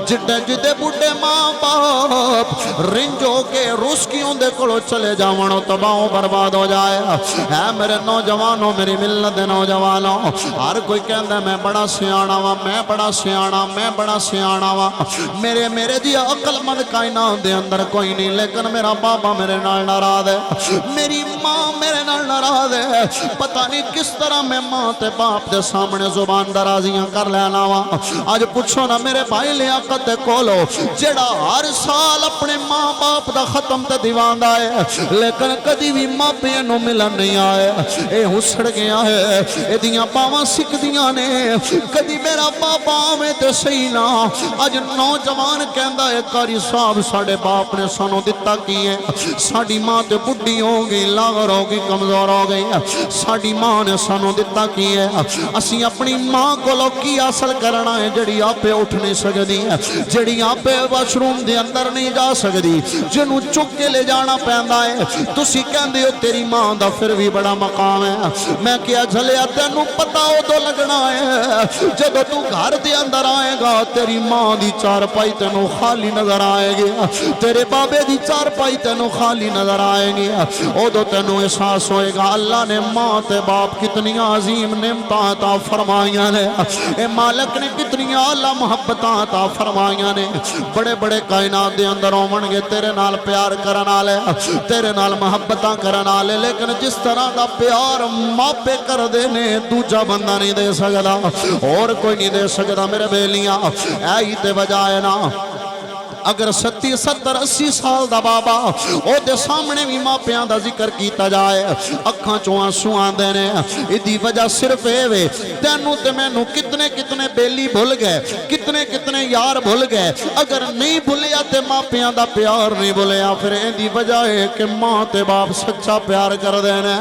جدے بڈھے ماں باپ رنج ہو کے رس کے اون دے کولوں چلے جاون, او تباہ و برباد ہو جائے. اے میرے نوجوانوں, میری ملت دے نوجوانوں, ہر کوئی کہندا میں بڑا سیاںا وا, میں بڑا سیاںا, میں بڑا سیاںا وا, میرے جی عقل مند کائنات دے اندر کوئی نہیں, لیکن میرا بابا میرے نال ناراض ہے, میری ماں میرے نال ناراض ہے. پتہ نہیں کس طرح میں ماں تے باپ دے سامنے زبان درازیاں کر لینا وا. اج پوچھو نا میرے بھائی لیاقت کولو جڑا ہر سال اپنے ماں باپ دا ختم تے دیواندا ہے, لیکن کدی بھی ماں پیو نو ملن نہیں آئے. اے ہسڑ گیا ہے, ایدیاں باواں سکھ دیاں نے, کدی میرا بابا آویں تے صحیح نا. اج نوجوان کہندا ہے قاری صاحب ساڈے باپ نے سانو دتا کی ہے, ساڈی ماں تے بڈھی ہو گئی, لاغر ہو گئی, کمزور ہو گئی, ساڈی ماں نے سانو دتا کی ہے. اسی اپنی ماں کولوں کی حاصل کرنا ہے جڑی آپے اٹھ نہیں سکدی, جڑی آپے واش روم دے اندر نہیں جا سکدی, جنوں چک کے لے جانا پیندا ہے. تسی کہندے ہو تیری ماں دا پھر بھی بڑا مقام ہے. میں کیا جھلیا تینوں پتہ او تو لگنا ہے جدو تو گھر دے اندر آئے گا تیری ماں دی چارپائی تینوں خالی نظر آئے گی, تیرے بابے دی چارپائی تینوں خالی نظر آئے گی. او دو تینوں احساس ہوئے گا اللہ نے ماں تے باپ کتنی عظیم نعمتاں عطا فرمائیاں نے, اے مالک نے کتنی اعلیٰ محبتاں عطا فرمائیاں نے. بڑے بڑے کائنات دے اندر ہون گے تیرے نال پیار کرن والے, تیرے نال محبتاں کرن والے, لیکن جس طرح دا پیار ماپے کر دے نے دوجا بندہ نہیں دے سکدا, اور کوئی نہیں دے سکدا. میرے بیلیاں ایہی تے وجہ ہے نا, اگر 70 70 80 سال دا بابا او دے سامنے بھی ماپیاں دا ذکر کیتا جائے اکھاں چوں آنسو آندے نے. ایدی وجہ صرف اے وے تینوں تے مینوں کتنے کتنے بیلی بھول گئے, کتنے کتنے یار بھول گئے. اگر نہیں بھولیا تے ماپیاں دا پیار نہیں بھولیا, پھر ایدی وجہ ہے کہ ماں تے باپ سچا پیار کر دے نے,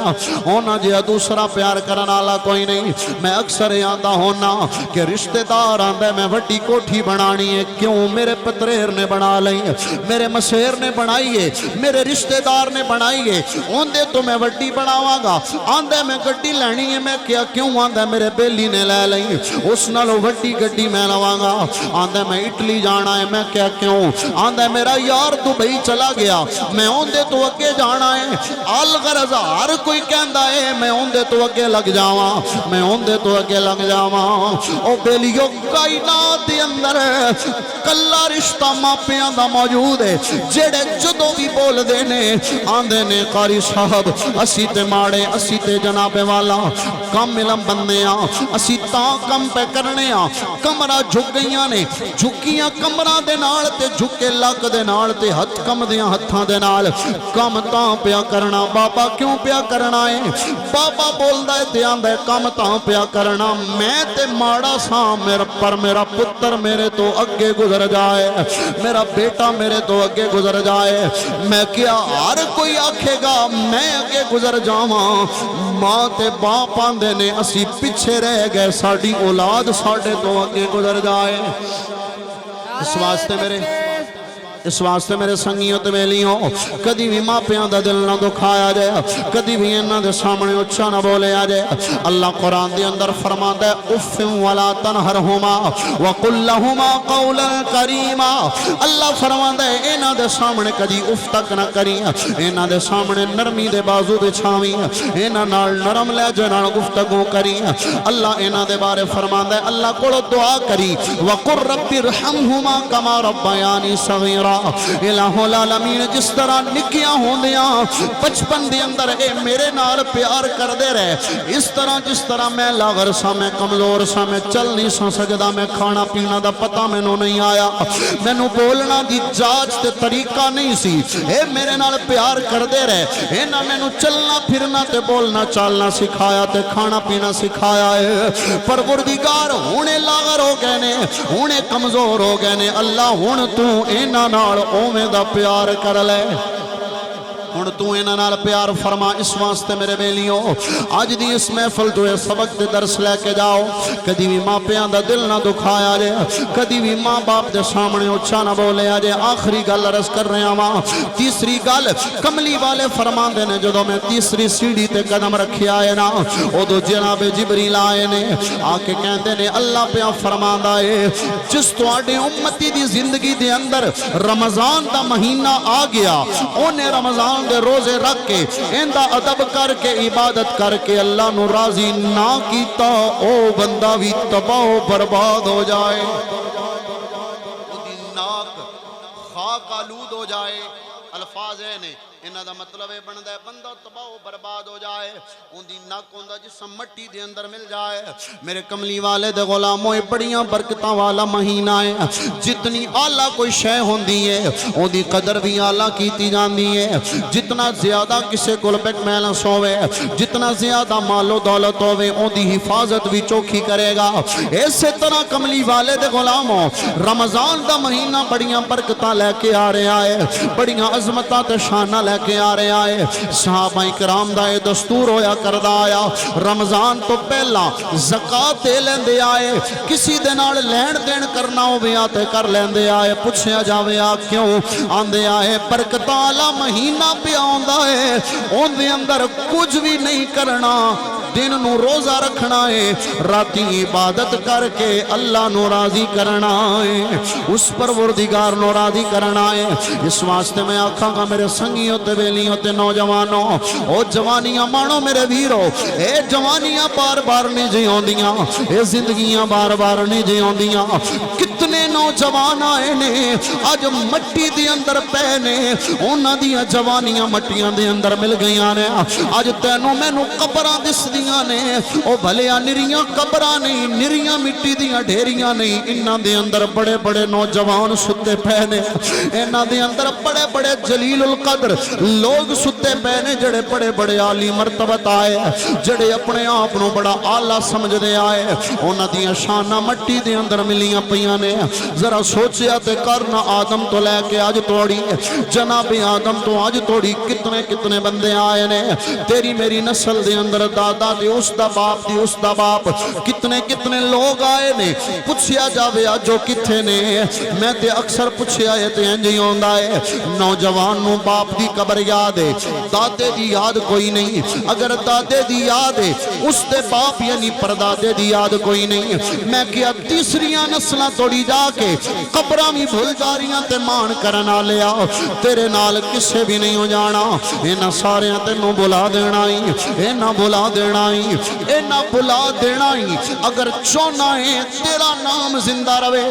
ہونا جے دوسرا پیار کرن والا کوئی نہیں. میں اکثر آندا ہونا کہ رشتہ دار آندا میں وڈی کوٹھی بنانی ہے, کیوں میرے پتریر نے بنا لئی میرے مسیر نے بنائیے میرے رشتہ دار نے بنائیے اوندے تو میں وڈی بناواں گا آندے میں گڈی لینی ہے میں کیا کیوں آندے میرے بیلی نے لے لئی اس نالوں وڈی گڈی میں لواں گا آندے میں اٹلی جانا ہے میں کیا کیوں آندے میرا یار دبئی چلا گیا میں اوندے تو اگے جانا ہے الغرض ہر کوئی کہندا ہے میں اوندے تو اگے لگ جاواں میں اوندے تو اگے لگ جاواں او بیلیو کائنات دے اندر کلا رشتہ ماپیاں دا موجود ہے جڑے جدوں بھی بول دے نے آندے نے قاری صاحب اسی تے ماڑے اسی تے جناب والا کم علم بندے ہاں اسی تاں کم پہ کرنے ہاں کمرہ جھک گئیاں نے جھکیاں کمرہ دے نال تے جھکے لک دے نال تے ہتھ کم دیاں ہتھاں دے نال کم تاں پیا کرنا بابا کیوں پیا کرنا ہے بابا بول دے تے آندے کم تاں پیا کرنا میں تے ماڑا ساں میرا پتر میرے تو اگے گزر جائے میرا بیٹا میرے تو اگے گزر جائے میں کیا ہر کوئی آکھے گا میں اگے گزر جاواں ماں تے باپ آندے نے اسی پیچھے رہ گئے ساڈی اولاد ساڈے تو اگے گزر جائے اس واسطے میرے سنگیوں تے ویلیوں کدی بھی ماں پیاں دا دل نہ دکھایا جائے کدی بھی انہاں دے سامنے اچھا نہ بولیا جائے اللہ قرآن دے اندر فرماتا ہے اف ولا تنہرہما وقل لہما قولا کریما اللہ فرماتا ہے انہاں دے سامنے کدی اف تک نہ کری انہاں دے سامنے نرمی دے بازو بچھاویں انہاں نال نرم لہجے نال گفتگو کری اللہ انہاں دے بارے فرماتا ہے اللہ کولو دعا کری وقل رب ارحمہما کما ربیانی صغیرا الہ العالمین جس طرح نکیاں ہوندیاں بچپن دے اندر اے میرے نال پیار کر دے رہے اس طرح جس طرح میں لاغر سا میں کمزور سا میں چل نہیں سا سجدہ میں کھانا پینا دا پتہ میں نو نہیں آیا میں نو بولنا دی جاج تے طریقہ نہیں سی اے میرے نال پیار کر دے رہے اے نہ میں نو چلنا پھرنا تے بولنا چالنا سکھایا تے کھانا پینا سکھایا ہے پروردگار ہونے لاغر ہو گئے نے ہونے کمزور ہو گئے نے اللہ ہون تو اینا نال اوویں دا پیار کر لے ہن تو انہاں نال پیار فرما اس واسطے میرے بیلیوں اج دی اس محفل تو یہ سبق دے درس لے کے جاؤ کدی بھی ماں پیاں دا دل نہ دکھایا جائے کدی بھی ماں باپ دے سامنے اچھا نہ بولیا جائے آخری گل عرض کر رہے ہاں تیسری گل کملی والے فرماندے نے جدوں میں تیسری سیڑھی تے قدم رکھیا ہے نا اودوں جناب جبریل آئے نے آ کے کہندے نے اللہ پیاں فرماندا ہے جس تواڈے امتی دی زندگی دے اندر رمضان دا مہینہ آ گیا اونے رمضان دے روزے رکھ کے اندہ ادب کر کے عبادت کر کے اللہ نو راضی نہ کیتا او بندہ بھی تباہ و برباد ہو جائے او دی ناک خاک آلود ہو جائے الفاظ ہے نے انہاں دا مطلب ہے بندہ بندہ تباہ و برباد ہو جائے ان دی ناک ہوندا جسم مٹی دے اندر مل جائے میرے کملی والے دے غلاموں بڑیاں برکتاں والا مہینہ ہے جتنی اعلیٰ کوئی شے ہوندی ہے ان دی قدر بھی اعلیٰ کیتی جاندی ہے جتنا زیادہ کسے کول بیک بیلنس ہوئے جتنا زیادہ مال و دولت ہوئے ان دی حفاظت بھی چوکھی کرے گا اسی طرح کملی والے دے غلاموں رمضان دا مہینہ بڑیاں برکتاں لے کے آ رہے آئے بڑیاں عظمتاں تے شانہ لے کے آ رہے آئے صحابہ کرام دا یہ دستور ہویا کردہ آیا رمضان تو پہلا زکاة دے لیندے آئے کسی دے نال لین دین کرنا ہو بھی آتے کر لیندے آئے پوچھیا جاوے آ کیوں آندے آئے برکت آلہ مہینہ پہ آندہ ہے ان دے اندر کچھ بھی نہیں کرنا دن نو روزہ رکھنا ہے راتی عبادت کر کے اللہ نو راضی کرنا ہے اس پروردگار نو راضی کرنا ہے اس واسطے میں آکھاں گا میرے سنگیوں تے بیلیوں تے نوجوانوں او جوانیاں مانو میرے ویرو اے جوانیاں بار بار نہیں جیوں دیاں اے زندگیاں بار بار نہیں جیوں دیاں کتنے نوجوان آئے نے آج مٹی دی اندر پہنے انہاں دیاں جوانیاں مٹیاں دی اندر مل گئیاں نے آج تینوں میں نو قبرہ دس دیاں نے او بھلیا نریاں قبرہ نہیں نریاں مٹی دیاں ڈھیریاں نہیں انہاں دے اندر بڑے بڑے نوجوان ستے پہنے انہاں دے اندر بڑے بڑے جلیل القدر لوگ ستے پہنے جڑے بڑے بڑے عالی مرتبت آئے جڑے اپنے آپنوں بڑا آلہ سمجھ دے آئے انہاں دیاں شانہ مٹی دے اندر ملیاں پیاں نے ذرا سوچیا تے کرنا آدم تو لے کے آج توڑی جناب آدم تو آج توڑی کتنے کتنے بندے آئے نے تیری میری نسل دے اندر دادا دے اس دا باپ دی اس دا باپ کتنے کتنے لوگ آئے نے پوچھیا جاوے جو کتھے نے میں تے اکثر پوچھیا ہے تے انجی ہوندا ہے نوجوان نو باپ دی قبر یاد ہے دادے دی یاد کوئی نہیں اگر دادے دی یاد ہے اس دے باپ یعنی پردادے دی یاد کوئی نہیں میں کیا تیسریاں نسلہ توڑی جا کے قبرہ میں بھول جاریاں تے مان کرنا لیا تیرے نال کسے بھی نہیں ہو جانا اینا سارے تینوں بلا دینا ہی اینا بلا دینا ہی اینا بلا دینا ہی اگر چونا ہے تیرا نام زندہ روے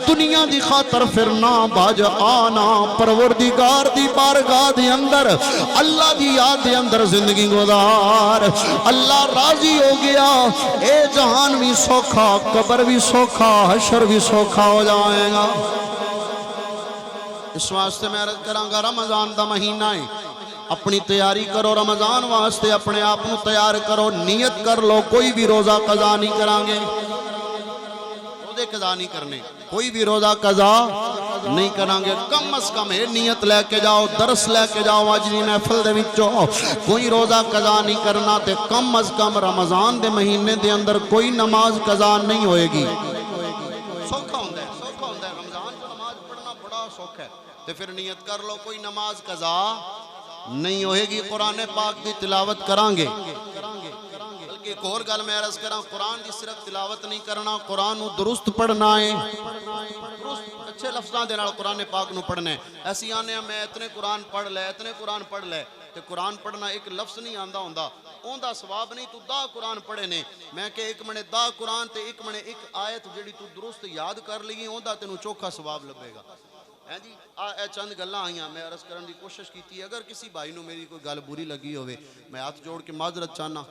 دنیا دی خاطر پھر نہ باج آنا پروردگار دی بارگاہ دی اندر اللہ دی یاد دی اندر زندگی گزار اللہ راضی ہو گیا اے جہان بھی سوکھا قبر بھی سوکھا حشر بھی سوکھا ہو جائے گا اس واسطے میں عرض کروں گا رمضان دا مہینہ ہے اپنی تیاری کرو رمضان واسطے اپنے آپ نو تیار کرو نیت کر لو کوئی بھی روزہ قضا نہیں کرانگے روزے قضا نہیں کرنے کوئی بھی روزہ قضا نہیں کرانگے کم از کم ہے نیت لے کے جاؤ درس لے کے جاؤ آجنی محفل دے وچوں کوئی روزہ قضا نہیں کرنا تے کم از کم رمضان دے مہینے دے اندر کوئی نماز قضا نہیں ہوئے گی سوکھا ہوندہ ہے رمضان کو نماز پڑھنا بڑا سوکھ ہے تے پھر نیت کر لو کوئی نماز قضا نہیں ہوئے گی قرآن پاک دی تلاوت کرانگے بلکہ ایک اور گل میں عرض کراں قرآن دی صرف تلاوت نہیں کرنا قرآن نو درست پڑھنا ہے درست اچھے لفظاں دے نال قرآن پاک نو پڑھنا ہے ایسی آنے میں اتنے قرآن پڑھ لے اتنے قرآن پڑھ لے تے قرآن پڑھنا ایک لفظ نہیں آندہ ہوندہ اون دا ثواب نہیں تو دا قرآن پڑھے نے میں کہ ایک منے دا قرآن تے ایک منے ایک آیت جڑی تو درست یاد کر لگی اون دا تینوں چوکھا ثواب لبے گا جی اے چند گلاں آئیاں میں عرض کرن دی کوشش کیتی اگر کسی بھائی نو میری کوئی گل بری لگی ہوئے میں ہاتھ جوڑ کے معذرت چاہنا